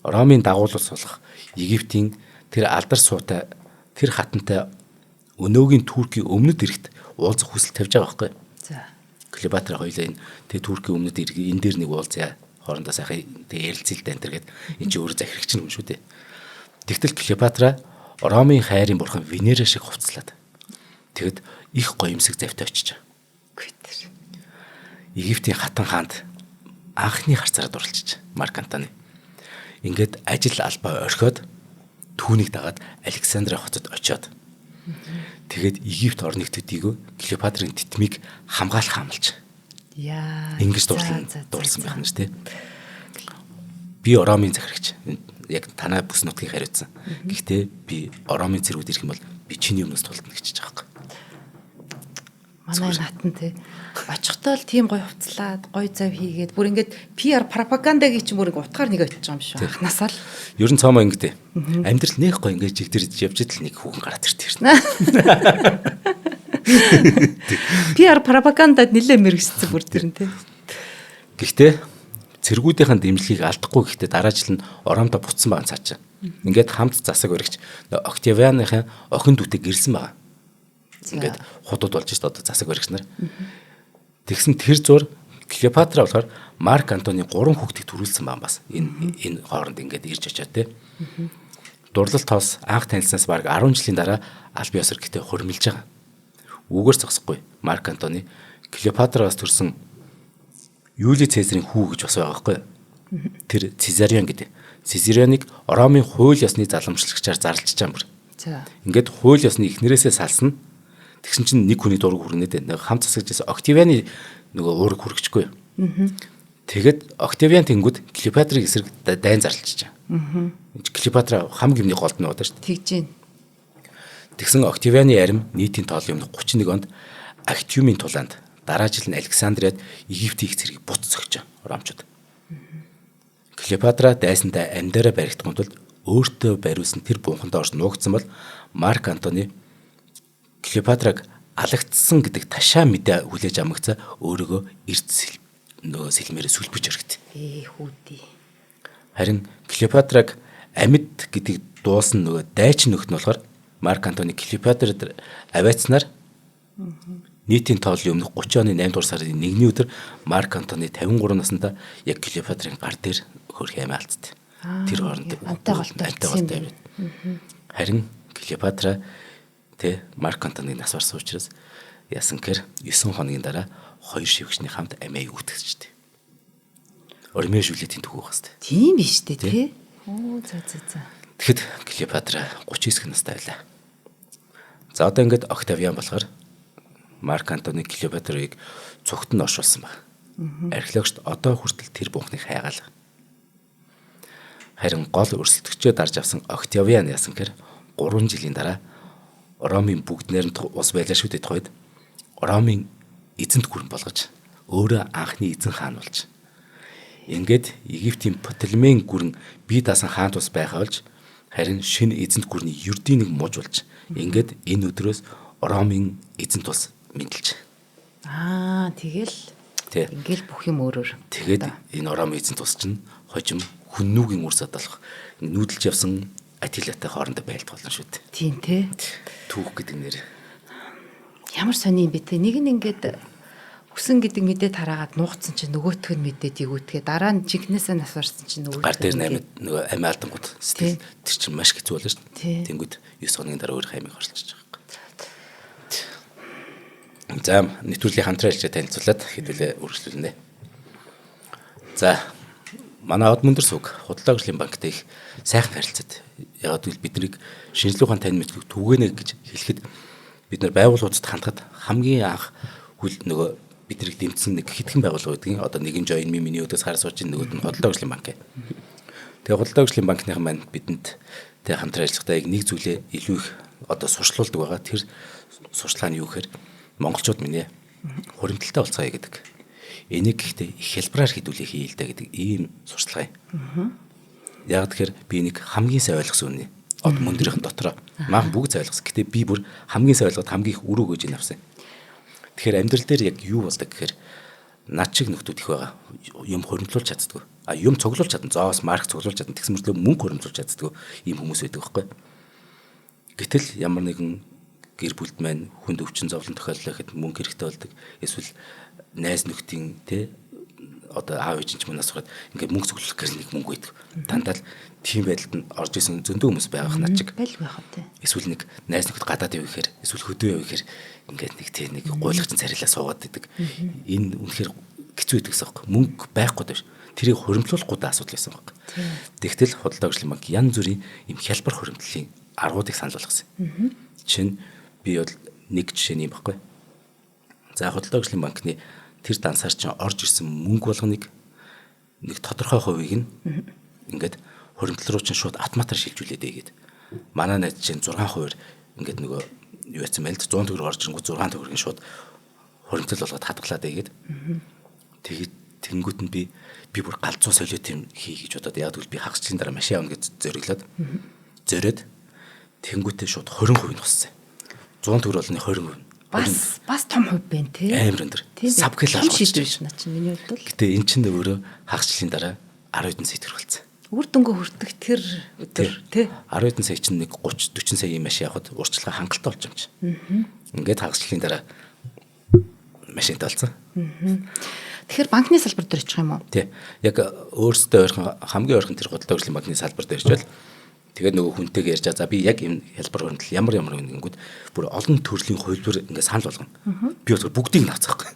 S1: Ромын дагуулус болох Египтийн тэр алдар суутай тэр хатантай өнөөгийн Туркийн өмнөд эрэгт уулзах хүсэл тавьж байгаа байхгүй.
S2: За.
S1: Клеопатра хоёлаа тэр Туркийн өмнөд эрэг энэ дээр нэг уулзъя. Хоорондоо сайхан ярилцэлтэй энэ төргээд энэ ч өөрөө захирагч юм шүү дээ. Тэгтэл Клеопатра Ромын хайрын бурхан Венера шиг хувцлаад тэгэд их гоёмсог завтай очиж. Египтийн хатан хаанд анхны харцаараа дурлчих Марк Антони. Ингээд ажил албаа орхиод түүнийг дагаад Александра хотод очиод тэгээд Египт орныг төдийгөө Клеопатрын титмийг хамгаалах амлаж.
S2: Яа.
S1: Ингэж дурлсан байх нь шүү дээ. Би Оромын захирагч. Яг танай бүс нутгийг хариуцсан. Гэхдээ би Оромын цэргүүд ирэх юм бол би чиний өмнөөс тулдна гэж байгаа юм.
S2: Манай натан те очихдоо л тийм гоё хувцлаад гоё зав хийгээд бүр ингээд PR пропагандагийн ч бүр ингээд утгаар нэг очиж байгаа юм шүү. Анханасаа л.
S1: Ер нь цаамаа ингэдэ. Амьдрал нэх гоё ингээд жигдэрж явж идэл нэг хүүхэн гараад ирдэг шин.
S2: PR пропагандад нэлээд мэрэгссэн бүр тэр нь те.
S1: Гэхдээ цэргүүдийн дэмжлэгийг алдахгүй гэхдээ дараа жил нь Оромдо буцсан байгаа цаачаа. Ингээд хамт засаг баригч Октавианыхын охин дүүтэй гэрсэн байгаа. Ингээд худууд болж шүү дээ одоо засаг баригч нар. Тэгсэн тэр зур Клеопатра болохоор Марк Антоны 3 хүүхдийг төрүүлсэн байгаа бас. Энэ хооронд ингээд ирж очиад те. Дурлал тоос анх танилцсанаас бараг 10 жилийн дараа аль бие осор гэтээ хурмилж байгаа. Үгээр зогсохгүй Марк Антоны Клеопатраас төрсэн Юли Цезарын хүү гэж бас байгаа байхгүй. Тэр Цезариан гэдэг. Цезарионыг Ромын хууль ёсны заламжлагчаар зарлж байгаа юм бүр.
S2: За.
S1: Ингээд хууль ёсны эхнэрээсээ салсна. Тэгсэн чинь нэг хүний дураг хүрнэ дээ. Нэг хамт засагчээс Октавианы нөгөө уураг хүргэжгүй. Тэгэд Октавиан тэнгүүд Клеопатрыг эсрэг дайн зарлж байгаа. Клеопатра хам гимний голд нь удаа шүү дээ.
S2: Тэгж гин.
S1: Тэгсэн Октавианы арим нийтийн тоолын өмнө 31 онд Актиумын тулаанд дараа жил нь Александриад Египтийн их цэргийг буц зогсож Ромчууд. Клеопатра дайсандаа амьдараа баригдахын тулд өөртөө бариулсан тэр бунхандаа орж нуугдсан бол Марк Антоны Клеопатраг алагдсан гэдэг ташаа мэдээ хүлээж амгацаа өөрийгөө эрт нөгөө сэлмээрээ сүлбэж өргөт.
S2: Хүүдий.
S1: Харин Клеопатраг амьд гэдэг дуусан нөгөө дайчин нөхд нь болохоор Марк Антоны Клеопатрад авиацнаар нийтийн тоолын өмнөх 30 оны 8 дугаар сарын 1-ний өдөр Марк Антоны 53 наснда яг Клеопатрын гар дээр хөрх амиа алдсан. Тэр хооронд антай. Харин Клеопатра тэ Марк Антоныг нас барсан учраас яасан гэхээр 9 хоногийн дараа 2 шивгчний хамт амиа үүтгэжтэй. Ормын шүлэтийн төгөө хастай.
S2: Тийм биш үү те? Оо за.
S1: Тэгэхэд Клеопатра 39 настай байлаа. За одоо ингээд Октавиан болохоор Марк Антоны Клеопатрыг цогт нь оршуулсан баг. Археологчд одоо хүртэл тэр бунхныг хайгаал. Харин гол өрсөлдөгчөө дарж авсан Октавиан яасан гэхээр 3 жилийн дараа Ромын бүгд найрамдах ус байлаа шүү дээ тухайд Ромын эзэнт гүрэн болгож өөрөө анхны эзэн хаан болж ингээд Египтийн Птолемейн гүрэн бие даасан хаант ус байхаа болж харин шинэ эзэнт гүрний ердийн нэг мууж болж ингээд энэ өдрөөс Ромын эзэнт ус мэдлж.
S2: Тэгэл ингээл бүх юм өөрөөр.
S1: Тэгээд энэ Ромын эзэнт ус чинь хожим хүннүүгийн үр задлах нүүдэлж явсан Атилатай хоорондоо байлдах болно шүү дээ.
S2: Тийм те.
S1: Түүх гэдэг нэр.
S2: Ямар сони юм бэ те. Нэг нь ингээд өсөн гэдэг мэдээ тараагаад нуугдсан чинь нөгөөх нь мэдээд игүүтгээ дараа нь жигнэсээ нас барсан чинь нөгөө
S1: гар дээр наймад нөгөө амиа алдангууд сэтгэл тэр чинь маш хэцүү болно шүү дээ. Тэнгүүд 9 хоногийн дараа өөр хаймыг хорчиж байгаа юм. За нэвтрүүлгийн хамтрaalчаа танилцуулаад хэдүүлээ үргэлжлүүлнэ. За манай Од Мөндөр сүг худалдаа хөгжлийн банктай их сайхан харилцаад ягаад гэвэл биднийг шинжлэх ухааны тань мэддэг түгэнэ гэж хэлэхэд бид нар байгууллагуудад хандхад хамгийн анх нөгөө биднийг дэмжсэн нэг хэдхэн байгууллага байдгийн одоо нэгэн join миний өдөөс хараа сууж нөгөөд нь худалдаа хөгжлийн банк. Тэгээ худалдаа хөгжлийн банкныхан маань бидэнд тэг хамтран ажиллахдаа яг нэг зүйлээ илүү их одоо сурчлуулдаг байгаа. Тэр сурчлага нь юу гэхээр монголчууд минь хуримтлалтай болцгаая гэдэг. Энийг гэхдээ их хэлбэраар хэдүүлэх хийлдэ гэдэг ийм сурчлага юм. Яг тэгэхээр би нэг хамгийн сайн ойлгосон үнэ. Од мөндрийнхэн дотроо маань бүгд сайн ойлгосон. Гэтэ би бүр хамгийн сайн ойлгоод хамгийн их өрөө гүйж авсан. Тэгэхээр амьдрал дээр яг юу болдог гэхээр над шиг нөхдүүд их байгаа. Юм хуримтлуулж чаддгүй. Юм цуглуулж чадна. Зоос марк цуглуулж чадна. Тэгс мөрлөө мөнгө хуримтлуулж чаддгүй ийм хүмүүс байдаг байхгүй. Гэтэл ямар нэгэн гэр бүлд маань хүнд өвчин зовлон тохиоллоо гэхэд мөнгө хэрэгтэй болдог. Эсвэл найз нөхдийн тэ одоо аав ээж ч мөнөөс сураад ингээ мөнгө цуглуулах гэж нэг мөнгө байдаг. Дандаа л тийм байдалд нь орж исэн зөндөө хүмүүс байгаах над чиг.
S2: Байл байх үү.
S1: Эсвэл нэг найз нөхд гадаад явах гэхээр эсвэл хөдөө явах гэхээр ингээд нэг тэ нэг гуйлагчин царилаа суугаад идэг. Энэ үнэхээр хэцүү байдаг гэсэн юм. Мөнгө байхгүй дээш. Тэрийг хуримтлуулахгүй даа асуудал байсан баг. Тэгтэл худалдаа хөгжлийн банк янз бүрийн юм хялбар хуримтлалын аргуудыг санал болгосон. Жишээ нь би бол нэг жишээ юм баггүй. За худалдаа хөгжлийн банкны тэр дансаар чинь орж ирсэн мөнгө болгоныг нэг тодорхой хувийг нь ингээд хуримтлал руу чинь шууд автоматар шилжүүлээд ийгээд манай найз чинь 6% ингээд нөгөө юу яцсан байл 100 төгрөг орж ирэнгүү 6 төгрөгийн шууд хуримтлал болгоод хадгалаад ийгээд тэгээд тэнгууд нь би бүр галзуу солиот юм хий гэж бодоод яг тэгвэл би хагасчлын дараа машин авна гэж зориглоод зориод тэнгүүтээ шууд 20% нь болсон. 100 төгрөг болны 20%.
S2: Бас том хувь байна тий.
S1: Амар өндөр. Сабкэл
S2: алах шийдвэр шнаа чинь миний хувьд бол.
S1: Гэтэ эн чинь өөрөө хагасчлын дараа 10 хэдэн сая төгрөг болсон.
S2: Үр дүнгээ хүртэх тэр өдөр тий.
S1: 10 хэдэн сая чинь нэг 30 40 сая машин явахад урьдчилан хангалттай болж юм чинь. Ингээд хагасчлын дараа машинтай болсон.
S2: Тэгэхээр банкны салбар дээр очих юм уу?
S1: Тий. Яг өөрсдөө ойрхон хамгийн ойрхон тэр худалдаа хөгжлийн банкны салбар дээр иржвэл тэгээд нөгөө хүнтэйгээ ярьж за би яг энэ хялбар хөрөнгөл ямар ингэнгүүд бүр олон төрлийн хувилбар ингээд санал болгоно. Би бол бүгдийг наацгаахгүй.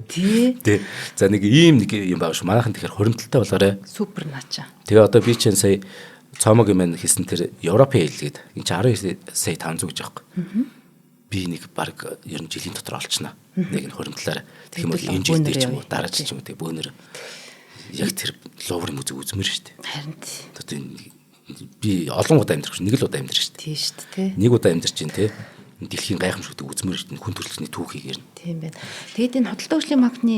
S2: Тий.
S1: За нэг ийм нэг юм байгаа шүү. Манайхан тэгэхээр хуримтлалтай болгоорой.
S2: Супер наача.
S1: Тэгээ одоо би чинь сая цоомог юм хийсэн тэр Европын хэлгээд энэ чинь 12 сая 500 гэж байгаа юм. Би нэг баг ер нь жилийн дотор олчихно. Нэг нь хуримтлалаар тэгэх юм бол энэ жилдээ ч юм уу дараа жил ч юм уу тэг бөөнөр яг тэр луврын үзэг үзмэр шүү дээ.
S2: Харин
S1: одоо би олон удаа амьдрах шүү. Нэг л удаа амьдрах шүү.
S2: Тийм шүү дээ.
S1: Нэг удаа амьдарч чинь те дэлхийн гайхамшигт үзмэр шүү. Хүн төрөлхтний түүхийг ирнэ.
S2: Тийм байна. Тэгээд энэ худалдаа хөгжлийн банкны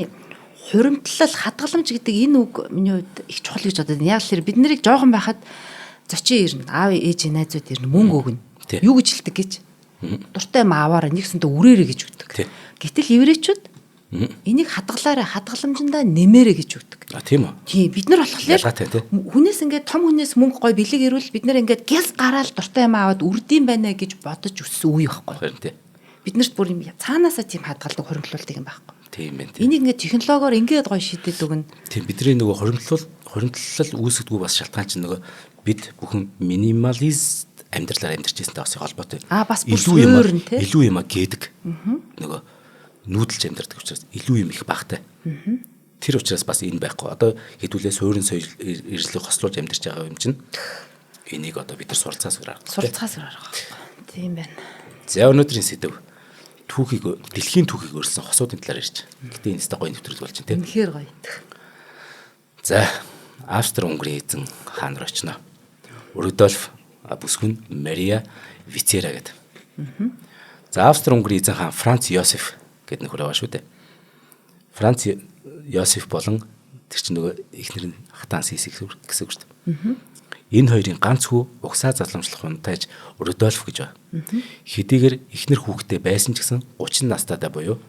S2: хуримтлал хадгаламж гэдэг энэ үг миний хувьд их чухал гэж бодод. Яг л бид нарыг жоохон байхад зочин ирнэ. Аав ээж найзууд ирнэ. Мөнгө өгнө. Юу гэж хэлдэг гэж? Дуртай юм аваараа нэгсэндээ үрээрээ гэж өгдөг. Гэтэл еврейчүүд энийг хадгалаарай, хадгаламжиндаа нэмээрэй гэж өгдөг.
S1: Тийм үү?
S2: Тийм, бид нар болохоор хүнээс ингээд том хүнээс мөнгө гой бэлэг ирвэл бид нар ингээд гяс гараал дуртай юм аваад үрдэм байна гэж бодож өссөн үе байхгүй.
S1: Харин тийм.
S2: Бид нарт бүр юм цаанаасаа тийм хадгалдаг хуримтлуулдаг юм байхгүй.
S1: Тийм байна.
S2: Энийг ингээд технологиор ингээд гой шийдээд өгнө.
S1: Тийм, бидний нөгөө хуримтлал үүсгэдэггүй бас шалтгаан чинь нөгөө бид бүхэн минималист амьдралаар амьдарч байсантай бас холбоотой.
S2: Бас илүү
S1: юм гэдэг. Нөгөө нүүдэлж амьдардаг учраас илүү юм их багтай. Тэр учраас бас энэ байхгүй. Одоо хэдүүлээ суурин соёл эрсдлийг хослуулж амьдарч байгаа юм чинь энийг одоо бид нар суралцаас гаргах.
S2: Суралцаас гаргах. Тийм байна.
S1: За өнөөдрийн сэдв түүхийг дэлхийн түүхийг өөрчлөсөн хосуудын талаар ярьж. Гэтэ энэ сте гоё нэвтрүүлэг болж байна тийм.
S2: Үнэхээр гоё.
S1: За Австри-Унгарын эзэн хаан руу очино. Рудольф бүсгүн Мария Вицера гэдэг. За Австри-Унгарын эзэн хаан Франц Йосеф гэдэг нөхөр байгаа шүү дээ. Франц Йосеф болон тэр чинь нөгөө эхнэр нь хатаан Сисик гэсэн үг шүү дээ. Энэ хоёрын ганц хүү угсаа заламжлах хунтайж Рудольф гэж байна. Хэдийгээр эхнэр хүүхдээ байсан ч гэсэн 30 настайдаа буюу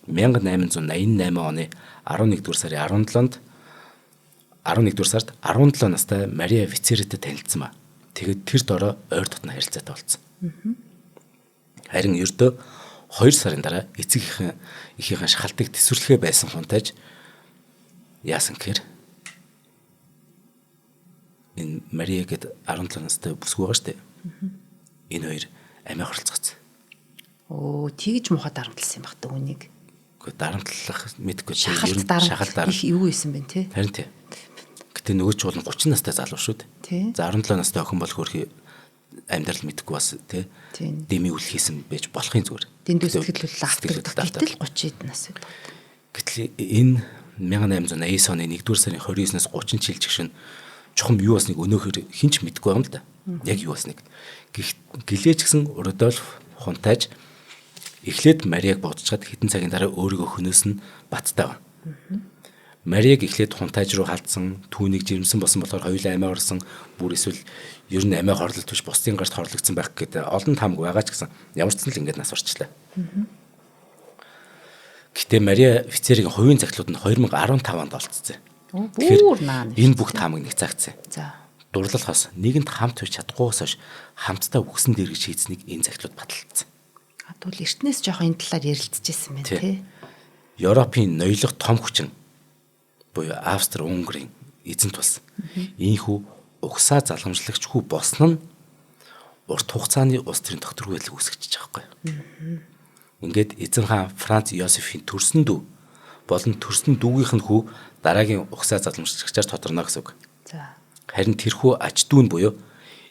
S1: 1888 оны 11-р сарын 11-р сард 17 настай Мария Вицерэтэй танилцсан ба. Тэгээд тэр дорой ойр дотно харилцаатай болсон. Харин ердөө 2 сарын дараа эцэг эхийнхээ шахалтыг төсвөрлөхөө байсан хунтайж яасан гэхээр энэ Мария гэд 17 настай бүсгүй байгаа штэ. Энэ хоёр амиа хоролцгоцсон.
S2: Оо, тэгж мухад дарамтлсан юм багтаа үнийг.
S1: Гэхдээ дарамтлах мэдгүй
S2: шахалт дарамтлах их юу исэн бэ те?
S1: Харин тий. Гэтэ нөгөө ч бол 30 настай залуу шүү дээ. За 17 настай охин бол хөрхи амьдрал мэдгүй бас тий. Дэми үлхийсэн байж болохын зүгээр.
S2: Дэндүү сэтгэл хөдлөл гэтэл 30 нас байна.
S1: Гэтэл энэ 1889 оны 1-р сарын 29-наас 30 жил жигшин чухам юу басныг өнөөхөр хинч мэдгүй юм л да. Яг юу басныг. Гэлээч гисэн Рудольф хунтайж эхлээд Мариаг бодцоод хэдэн цагийн дараа өөрийгөө хөнөөс нь баттай байна. Мариаг эхлээд хунтайж руу халдсан, түүнийг жирэмсэн болсон болохоор хоёулаа амиа орсон, бүр эсвэл ер нь амиа хорлолт биш бусдын гарт хорлогдсон байх гэдэг олон хамг байгаа ч гэсэн ямар ч зүйл ингээд нас орчлаа. Гэтэ Мария Вицерийн хувийн захидлууд нь 2015 онд олцсон. Тэгэхээр энэ бүх таамаг нэг цагцсан.
S2: За.
S1: Дурлалхаас нэгэнд хамт байж чадахгүйгээс хойш хамтдаа үгсэн дэргэж хийцнийг энэ захидлууд баталсан.
S2: Тэгвэл эртнээс жоохон энэ талаар ярилцчихсэн байна тий.
S1: Европын ноёлох том хүчин буюу Австри-Унгарын эзэнт болсон. Ийхүү угсаа заламжлагч хүү болсон нь урт хугацааны улс төрийн тогтворгүй байдлыг үүсгэж байгаа байхгүй. Ингээд эзэн хаан Франц Йосефийн төрсөн дүү болон төрсөн дүүгийнх нь хүү дараагийн угсаа заламжлагчаар тодорно гэсэн үг.
S2: За.
S1: Харин тэрхүү ач дүү нь буюу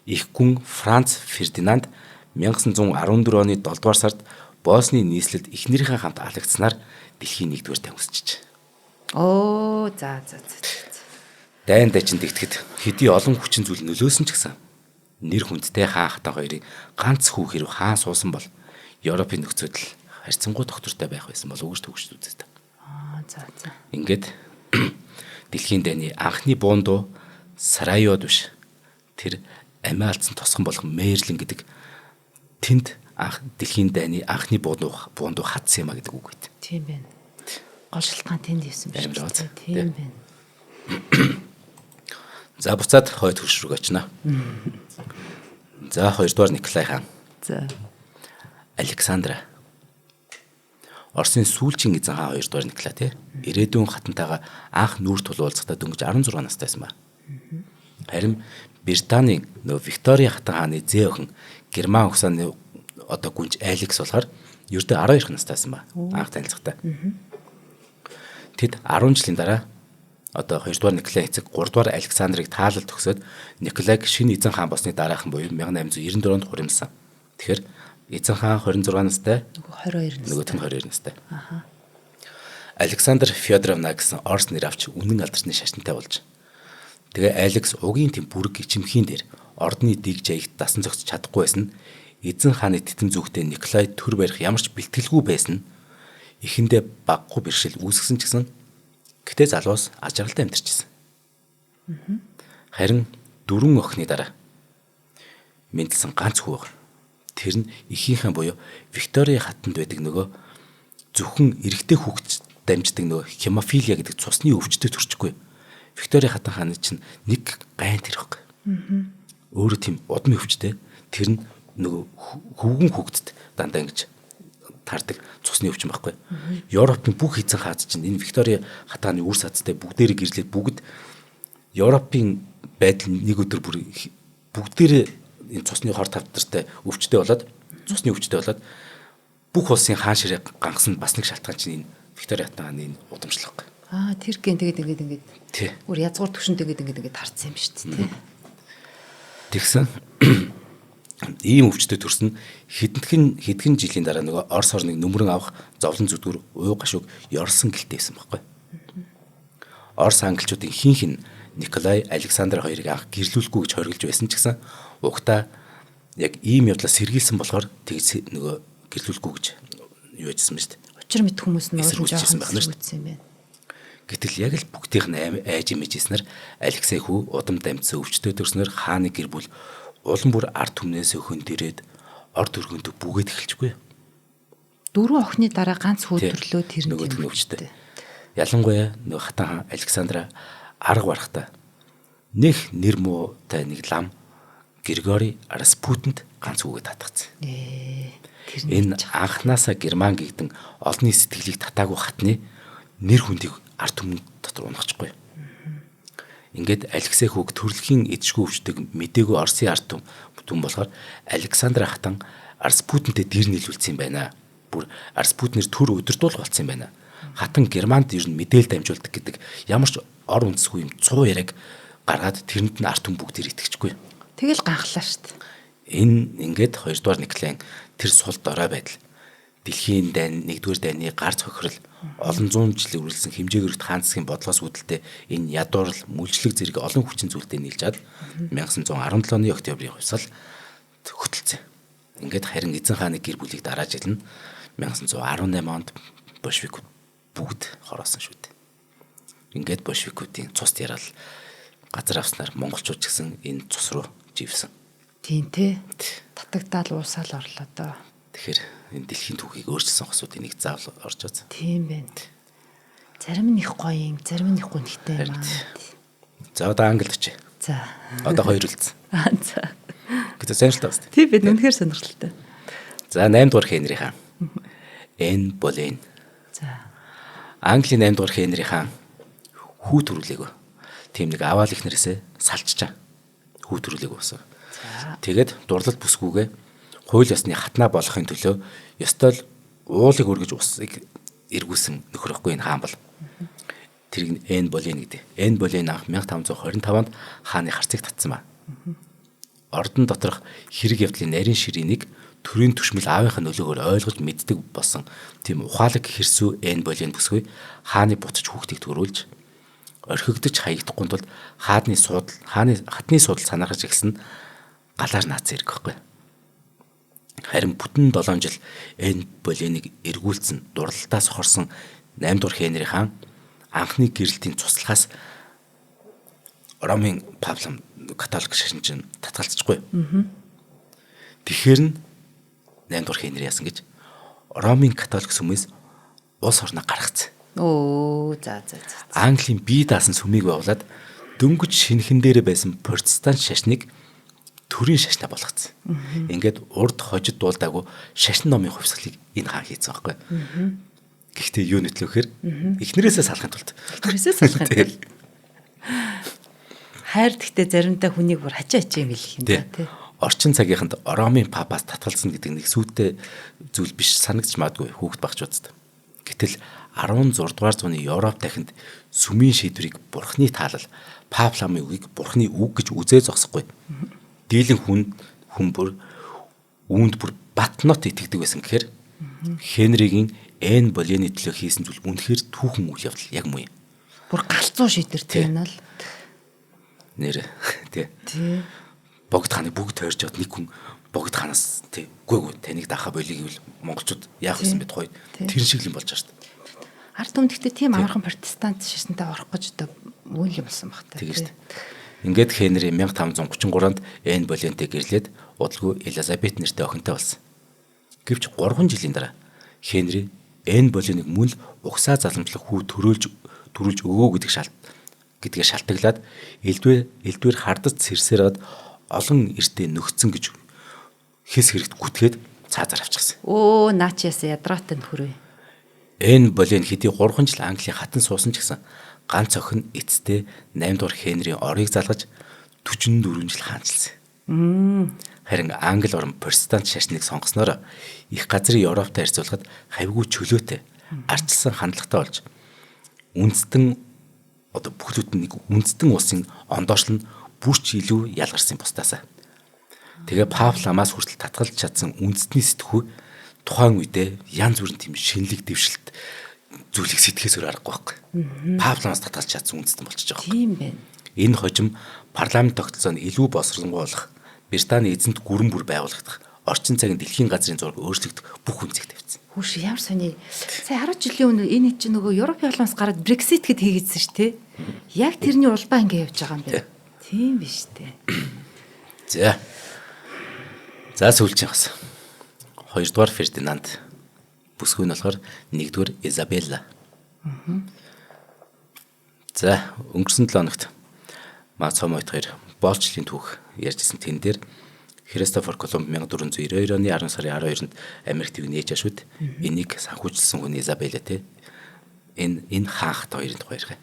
S1: их гүн Франц Фердинанд 1914 оны 7 дугаар сард Босны нийслэлд эхнэрийнхээ хамт алагдсанаар дэлхийн 1-р тань үсчиж.
S2: Оо за.
S1: Дайн дачин тэгтгэд хэдий олон хүчин зүйл нөлөөсөн ч гэсэн нэр хүндтэй хаан хатан хоёрын ганц хүү хэрв хаан суусан бол Европын нөхцөлд харьцангуй доктортой байх байсан болов уу гэж төгсөж үздэг.
S2: За.
S1: Ингээд дэлхийн дайны анхны буунду Сарайод биш. Тэр амиа алдсан тосгон болох Мерлин гэдэг тэнд анх дэлхийн дайны анхны буунду хатсан юм а гэдэг үг байт.
S2: Тийм байна. Гол шалтгаан тэнд явсан биш үү? Тийм байна.
S1: За буцаад хойд хөрш рүү очино. За 2-р Николай хаан.
S2: За.
S1: Александра. Оросын сүүлчийн эзэн хаан 2-р Николай тий. Ирээдүйн хатантайгаа анх нүүр тулуулцахдаа дөнгөж 16 настай байсан ба. Харин Британийн Виктория хатан хааны зээ охин Герман угсааны одоо гүнж Алекс болохоор ердөө 12 настай байсан ба. Анх танилцахтаа. Тэд 10 жилийн дараа одоо 2-р Николай эцэг 3-р Александрыг таалалд төгсөөд Николайг шинэ эзэн хаан болсны дараахан буюу 1894 онд хуримсан. Тэгэхээр эзэн хаан 26 настай,
S2: 22 настай.
S1: нөгөөх нь 22 настай. Александр Фёдоровна гэсэн орос нэр авч үнэн алдарсны шашинтай болж. Тэгээ Алекс угийн тэм бүрэг ичимхийн дээр ордны дэг жаягт дасан зогсож чадахгүй байсан нь эзэн хааны титэм зүгтээ Николай төр барих ямар ч бэлтгэлгүй байсан нь эхэндээ баггүй бэрхшээл үүсгэсэн ч гэсэн гэтээ залуус аж аргалтай амьдарчсэн. Харин 4 охины дараа мэндэлсэн ганц хүү. Тэр нь эхийнхээ буюу Виктория хатанд байдаг нөгөө зөвхөн эрэгтэй хүүхэд дамждаг нөгөө хемофилия гэдэг цусны өвчтөд төрчихгүй. Виктория хатан хааны чинь нэг гайн тэр ихгүй. Өөрөө тийм удмын өвчтэй. Тэр нь нөгөө хөвгөн хүүхдэд дандаа ингэж тардаг цусны өвчин байхгүй. Европын бүх эзэн хаад чинь энэ Виктория хатааны үр сацтай бүгдээрээ гэрлээд бүгд Европын байдал нэг өдөр бүр бүгдээрээ энэ цусны хор тавтартай өвчтэй болоод бүх улсын хаан ширээ гангасан бас нэг шалтгаан чинь энэ Виктория хатааны энэ удамшлаг.
S2: Тэр гэн тэгээд
S1: тий.
S2: Өөр язгуур төвшөнтэй ингээд харцсан юм шүү дээ.
S1: Тэгсэн ийм өвчтөд төрсөн хэдхэн жилийн дараа нөгөө Орос орныг нүмерэн авах зовлон зүдгүр уу гашууг ёрсон гэлтэйсэн байхгүй. Орос англичуудын хин Николай Александр хоёрыг анх гэрлүүлэхгүй гэж хоригдж байсан ч гэсэн угтаа яг ийм явдлаас сэргийлсэн болохоор тэгж нөгөө гэрлүүлэхгүй гэж юу яжсэн мэт.
S2: Учир мэд хүмүүс нь
S1: жоохон
S2: үзсэн юм байна.
S1: Гэтэл яг л бүгдийнх нь айж имэжснэр Алексей хүү удам дамжсан өвчтөд төрснөр хааны гэр бүл улан бүр ард түмнээс өхөн дээрээд орд өргөнд бүгээд эхэлчихгүй.
S2: 4 охины дараа ганц хүү төрлөө тэр
S1: нөгөө өвчтэй. Ялангуяа нөгөө хатан хаан Александра арга барахтаа нэг нэр муутай нэг лам Григори Распутинд ганц үгээ татгацсан. Энэ анханасаа Герман гэгдэн олонний сэтгэлийг татаагүй хатны нэр хүндийг ард түмэн дотор унахчихгүй. Ингээд Алексей хүүг төрөлхийн эдшгүй өвчтөг мдээгүй Оросын ард түмэн болохоор Александра хатан Распутинтэй дэр нийлүүлсэн юм байна. Бүр Распутинэр төр өдөрдүүл болцсон юм байна. Хатан Германд ер нь мэдээл дамжуулдаг гэдэг ямар ч ор үндэсгүй юм цуу яриаг гаргаад тэрэнд нь ард түмэн бүгд итгэжгүй.
S2: Тэгэл ганхлаа шүү дээ.
S1: Энэ ингээд 2-р Николайн тэр сул дорой байдал дэлхийн дайн 1-р дайны гарц хохирол олон зуун жил үргэлжлсэн хэмжээгээрт хаан засгийн бодлогоос үүдэлтэй энэ ядуурл мүлжлэг зэрэг олон хүчин зүйлтэй нийлж чад 1917 оны октябрийн хувьсгал хөтөлцсөн. Ингээд харин эзэн хааны гэр бүлийг дараа жил нь 1918 онд большевикууд бүгд хороосон шүү дээ. Ингээд большевикуудын цус ярал газар авснаар монголчууд ч гэсэн энэ цус руу живсэн.
S2: Тийм тий. Татагдаал уусаал орлоо доо.
S1: Тэгэхээр энэ дэлхийн түүхийг өөрчилсөн хосуудын нэг заавал орж байгаа.
S2: Тийм байна. Зарим нь их гоё юм, зарим нь их гүнхтэй юм аа.
S1: За одоо англид очие.
S2: За.
S1: Одоо хоёр үлдсэн.
S2: За.
S1: Гэтэ сонирхолтой байна.
S2: Тийм бид үнэхээр сонирхолтой.
S1: За 8 дугаар Хенри хаан. Эн Болейн.
S2: За.
S1: Английн 8 дугаар Хенри хаан хүү төрүүлээгөө. Тийм нэг аваал их нэрээсээ салччаа. Хүү төрүүлээгөө болсон. Тэгээд дурлал бүсгүйгээ хууль ёсны хатнаа болохын төлөө ёстой л уулыг өргөж усыг эргүүлсэн нөхөрөхгүй энэ хаан бол. Тэрийг Эн Болейн гэдэг. Эн Болейн анх 1525 онд хааны харцыг татсан ба. Ордон доторх хэрэг явдлын нарийн ширээнийг төрийн түшмэл аавынхаа нөлөөгөөр ойлгож мэддэг болсон тийм ухаалаг хэрсүү Н Болен бүсгүй хааны буцаж хүүхдийг төрүүлж орхигдож хаягдахгүй тулд хатны суудал санаарч гисэн галаар наац ирэх байхгүй. Харин бүтэн 7 жил Н Боленыг эргүүлсэн дурлалтаас хорсон 8 дугаар Хенри хаан анхны гэрэлтийн цуслахаас Ромын Павлам католик шашин чинь татгалзчихгүй. Тэгэхээр нь 8 дугаар Хенри яасан гэж Ромын католик сүмээс улс орноо гаргацсан.
S2: За.
S1: Английн бие даасан сүмийг байгуулад дөнгөж шинхэн дээр байсан протестант шашныг төрийн шашнаа болгоцсон. Ингээд урд хожид дуулдаагүй шашин номын хувьсгалыг энэ хаан хийсэн байхгүй. Гэхдээ юу нэтлөөхөр эхнэрээсээ салахын тулд.
S2: Хайр гэхдээ заримдаа хүнийг бүр хачаач юм хэлэх юм да тий.
S1: Орчин цагийнханд Ромын папаас татгалзсан гэдэг нэг сүйтэй зүйл биш санагдч магадгүй хүүхэд багчуудад. Гэтэл 16 дугаар зууны Европ дахинд сүмийн шийдвэрийг бурхны таалал, пап ламын үгийг бурхны үг гэж үзээ зогсохгүй. Дийлэн хүн бүр үүнд бүр батнот итгэдэг байсан гэхээр Хенригийн Н Болений төлөө хийсэн зүйл үнэхээр түүхэн үйл явдал яг муу юм.
S2: Бүр галзуу шийдвэр тийм нь л
S1: нэр тий. Богд хааны бүгд тойрч яваад нэг хүн богд хаанаас тий гүйгүй таныг дахаа болиг гэвэл монголчууд яах вэ мэд гоё тэр шиг юм болж байгаа шүү дээ.
S2: Ард түмэдтэй тийм амархан протестант шашинтай орох гэж одоо үйл юм болсон баг та.
S1: Тийм шүү дээ. Ингээд Хенри 1533-нд Н Болентэй гэрлээд удалгүй Элизабет нэртэй охинтой болсон. Гэвч 3 жилийн дараа Хенри Н Боленыг мөн л угсаа заламжлах хүү төрүүлж өгөө гэдгээ шалтгаглаад элдвэр хардаж сэрсэрээд олон эртээ нөхцөн гэж хэс хэрэгт гүтгээд цаазаар авчихсан.
S2: Наач ясаа ядраатай нөхөрөө.
S1: Н Болен хэдий 3 жил Английн хатан суусан ч гэсэн ганц охин эцтэй 8 дугаар Хенрийн орыг залгаж 44 жил хаанчилсан. Харин Англи орн протестант шашныг сонгосноор их газрын Европтой харьцуулахад хавьгүй чөлөөтэй арчилсан хандлагатай болж үндэстэн бүхлүүд нэг үндэстэн улсын ондоошлол нь бүрч илүү ялгарсан бусдаасаа. Тэгээ Пап ламаас хүртэл татгалж чадсан үндэстний сэтгхүү тухайн үедээ янз бүрийн тийм шинэлэг дэвшилт зүйлийг сэтгэхээс өөр аргагүй байхгүй. Пап ламаас татгалж чадсан үндэстэн болчихж байгаа.
S2: Тийм байна.
S1: Энэ хожим парламент тогтолцоонд илүү босролгоолох, Британий эзэнт гүрэн бүр байгуулагдах, орчин цагийн дэлхийн газрын зураг өөрчлөгдөх бүх үнцэг тавьсан.
S2: Хүүш ямар сони. Сая 10 жилийн өмнө энэ чинь нөгөө Европын холоос гараад Brexit гэд хийгээдсэн шүү дээ. Яг тэрний улбаа ингэ явж байгаа юм байна. Тийм биш дээ.
S1: За сүүлчийн хас. 2 дугаар Фердинанд бүсгүй нь болохоор 1 дугаар Изабелла. За өнгөрсөн 7 хоногт Цом хоёр боолчлын түүх ярьжсэн тэн дээр Христофор Колумб 1492 оны 10 сарын 12-нд Америкт нээж ашууд энийг санхүүжилсэн хүн Изабелла те энэ хаанхт хоёрын тухай ярих.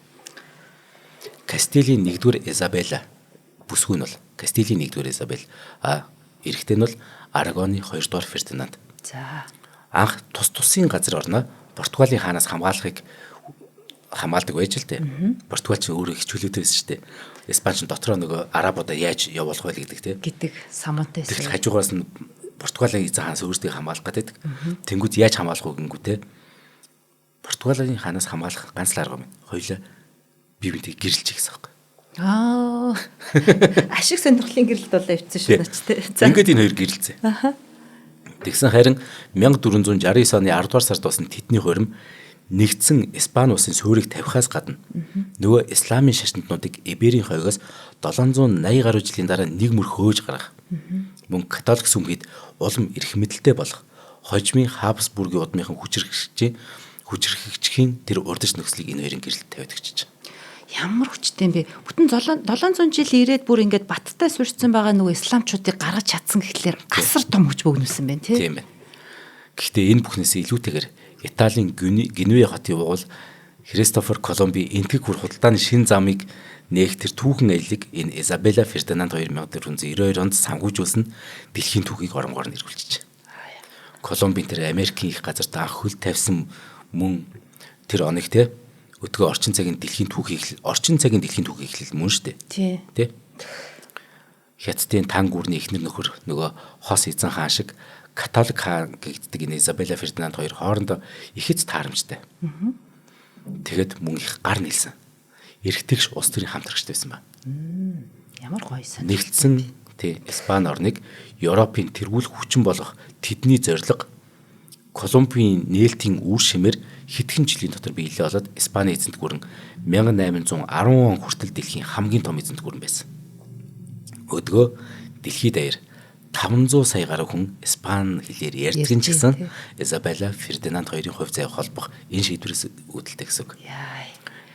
S1: Кастилийн 1-р Изабелла бүсгүй нь бол Кастилийн 1-р Изабелла эрэгтэй нь бол Арагоны 2-р Фердинанд.
S2: За
S1: анх тусын газар орноо Португалийн хаанаас хамгаалдаг байж л дээ. Португал ч өөрөө хичүүлээд байсан шүү дээ. Испани ч дотроо нөгөө арабуудаа яаж явуулах вэ гэдэг
S2: самуунтай.
S1: Тэгэхээр хажуугаас нь Португалийн эзэн хаанаас өөрсдийг хамгаалах гэдэг. Тэнгүүд яаж хамгаалах вэ гингүүтэй. Португалийн хаанаас хамгаалах ганц л арга юм. Хоёулаа бие биенээ гэрэлж гэсэн юм.
S2: Ашиг сонирхлын гэрэлт болоо өвцөн шүү дээ.
S1: За ингээд энэ хоёр гэрэлцээ. Тэгсэн харин 1469 оны 10 дугаар сард болсон тэдний хурим нэгдсэн Испани улсын суурийг тавихаас гадна нөгөө исламын шашнтнуудыг Иберийн хойгоос 780 гаруй жилийн дараа нэг мөр хөөж гаргах. Мөн католик сүмхийд улам эрх мэдэлтэй болох хожимын Хабсбургийн удмынхан хүчрхэгчхийн тэр урдч нөхцөлийг энэ хоёрын гэрэлд тавиад өгчөж.
S2: Ямар хүчтэй юм бэ? Бүтэн 700 жил ирээд бүр ингээд баттай суурьцсан байгаа нөгөө исламчуудыг гаргаж чадсан гэхлээр асар том хүч бөгнүүлсэн байна тий.
S1: Тийм байна. Гэхдээ энэ бүхнээс илүүтэйгээр Италийн Генуэ хотын угуул Христофор Колумбын энтгэг хүр худалдааны шин замыг нээх тэр түүхэн аяллыг энэ Изабелла Фердинанд 1492 онд санхүүжүүлсэн дэлхийн түүхийг оронгоор нь эргүүлчихэ. Колумбын тэр Америкийн их газарт анх хөл тавьсан мөн тэр оныг те өдгөө орчин цагийн дэлхийн түүхийг эхлэл мөн шүү дээ. Тэ. Хятадын Тан гүрний эхнэр нөхөр нөгөө хос эзэн хаан шиг католик хаан гэгддэг энэ Изабелла Фердинанд хоёр хоорондоо ихэц таарамжтай. Тэгэд мөн их гар нийлсэн. Эрэгтэйгш улс төрийн хамтрагчтай байсан ба.
S2: Ямар гоё сан.
S1: Нэгдсэн Испани орныг Европын тэргүүлэх хүчин болгох тэдний зорилго Колумбийн нээлтийн үр шимээр хэдхэн жилийн дотор биелээ болоод Испани эзэнт гүрэн 1810 он хүртэл дэлхийн хамгийн том эзэнт гүрэн байсан. Өдгөө дэлхийд даяар 500 сая гаруй хүн Испани хэлээр ярьдаг нь ч гэсэн Изабелла Фердинанд хоёрын хувь заяа холбох энэ шийдвэрээс үүдэлтэй гэсэн үг.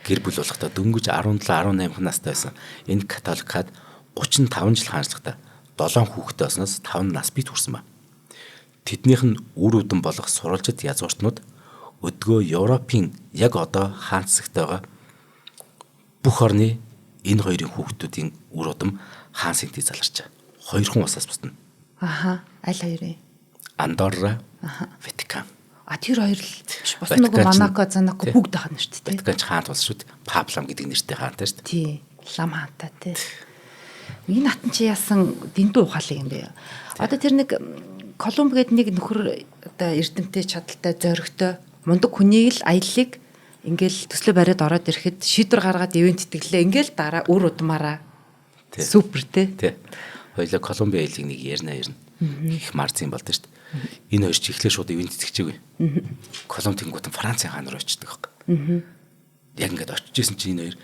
S1: Гэр бүл болохдоо дөнгөж 17-18 настай байсан энэ католик хаад 35 жил хаанчлахтаа 7 хүүхэдтэй болсноос 5 нас бит хүрсэн ба. Тэднийх нь үр өдөн болох сурвалжит язгууртнууд өдгөө Европын яг одоо хаан цэцэгтэй байгаа бүх орны энэ хоёрын хүүхдүүдийн үр удам хаан сэнтий заларч. Хоёр хүн усаас бусна.
S2: Аха, аль хоёрын?
S1: Андорра, Ватикан.
S2: Тэр хоёр л биш. Бос нөгөө Монако, Занако бүгд байгаа нь шүү дээ.
S1: Ватикан ч хаан тулс шүү дээ. Пап лам гэдэг нэртэй хаантай шүү дээ.
S2: Тий, лам хаантай тий. Энэ хатан чи яасан дэндүү ухаалаг юм бэ? Одоо тэр нэг Колумб гэдэг нэг нөхөр одоо эрдэмтэй чадaltaй зоригтой мундаг хүнийг л аяллыг ингээл төслөө бариад ороод ирэхэд шийдвэр гаргаад ивент итгэлээ ингээл дараа үр удмаараа супер тий. Хоёлаа Колумби аяллыг нэг ярина. Их марцын болд шүү дээ. Энэ хоёр ч ихлээр шууд ивент итгэжээгүй. Колумб тэнгуутан Францын хаан руу очдөг байхгүй. Яг ингээд очиж исэн чинь энэ хоёр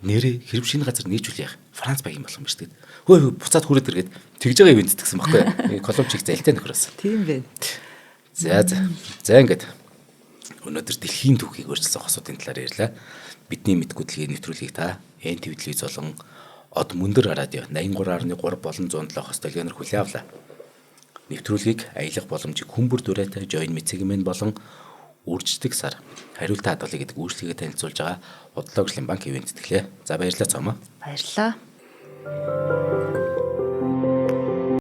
S2: нэрээ хэрв шинэ газар нийжүүл яах Франц баг юм болох юм шүү дээ. Хөөе буцаад хүрээд иргээд тэгж байгаа ивент итгэсэн байхгүй. Колумб чиг залтай нөхрөөс. Тийм бэ.
S1: За ингээд өнөөдөр дэлхийн түүхийг өөрчилсөн хосуудын талаар ярьлаа. Бидний мэдгүй дэлхийн нэвтрүүлгийг та NTV телевиз болон Од Мөндөр радио 83.3 болон 107 хос толгойнор хүлээн авлаа. Нэвтрүүлгийг аялах боломжийг хүмбэр дүрээтэй Join Me-ийн болон үрждэг сар хариултаа хадгалъя гэдэг үйлчлэгээ танилцуулж байгаа Бодлогочлын банк ивент тэтгэлээ. За баярлалаа цомоо.
S2: Баярлалаа.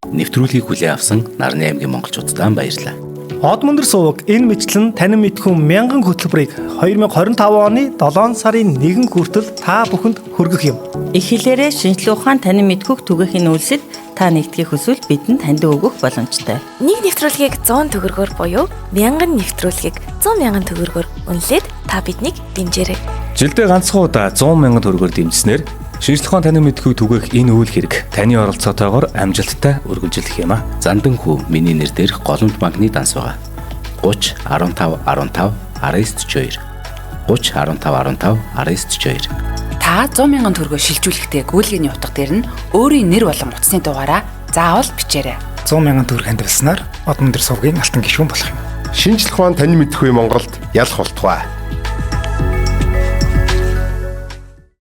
S1: Нэвтрүүлгийг хүлээн авсан Нарны аймгийн монголчуудаа баярлалаа.
S3: Од Мөндөр суваг энэ мэтлэн танин мэдхүн 1000 хөтөлбөрийг 2025 оны 7 сарын 1 хүртэл та бүхэнд хүргэх юм.
S4: Их хэлээрээ шинжлэх ухаан танин мэдхүг түгээхийн үйлсэд та нэгтгэх хүсвэл бидэнд танд өгөх боломжтой.
S5: Нэг нэвтрүүлгийг 100 төгрөгөөр буюу 1000 нэвтрүүлгийг 100,000 төгрөгөөр үнэлээд та биднийг дэмжээрэй.
S6: Жилдээ ганцхан удаа 100,000 төгрөгөөр дэмжснээр шинжлэх ухаан танин мэдхүг түгээх энэ үйл хэрэг таны оролцоотойгоор амжилттай үргэлжлэх юм а.
S1: Зандан хүү миний нэр дээрх Голомт банкны данс байгаа. 30 15 15 1942 30 15 15 1942
S7: Та 100,000 төгрөгөөр шилжүүлэхдээ гүйлгээний утга дээр нь өөрийн нэр болон утасны дугаараа заавал бичээрэй.
S3: 100,000 төгрөг хандвалснаар Од Мөндөр сувгийн алтан гишүүн болох юм.
S8: Шинжлэх ухаан танин мэдхүй Монголд ялах болтугай.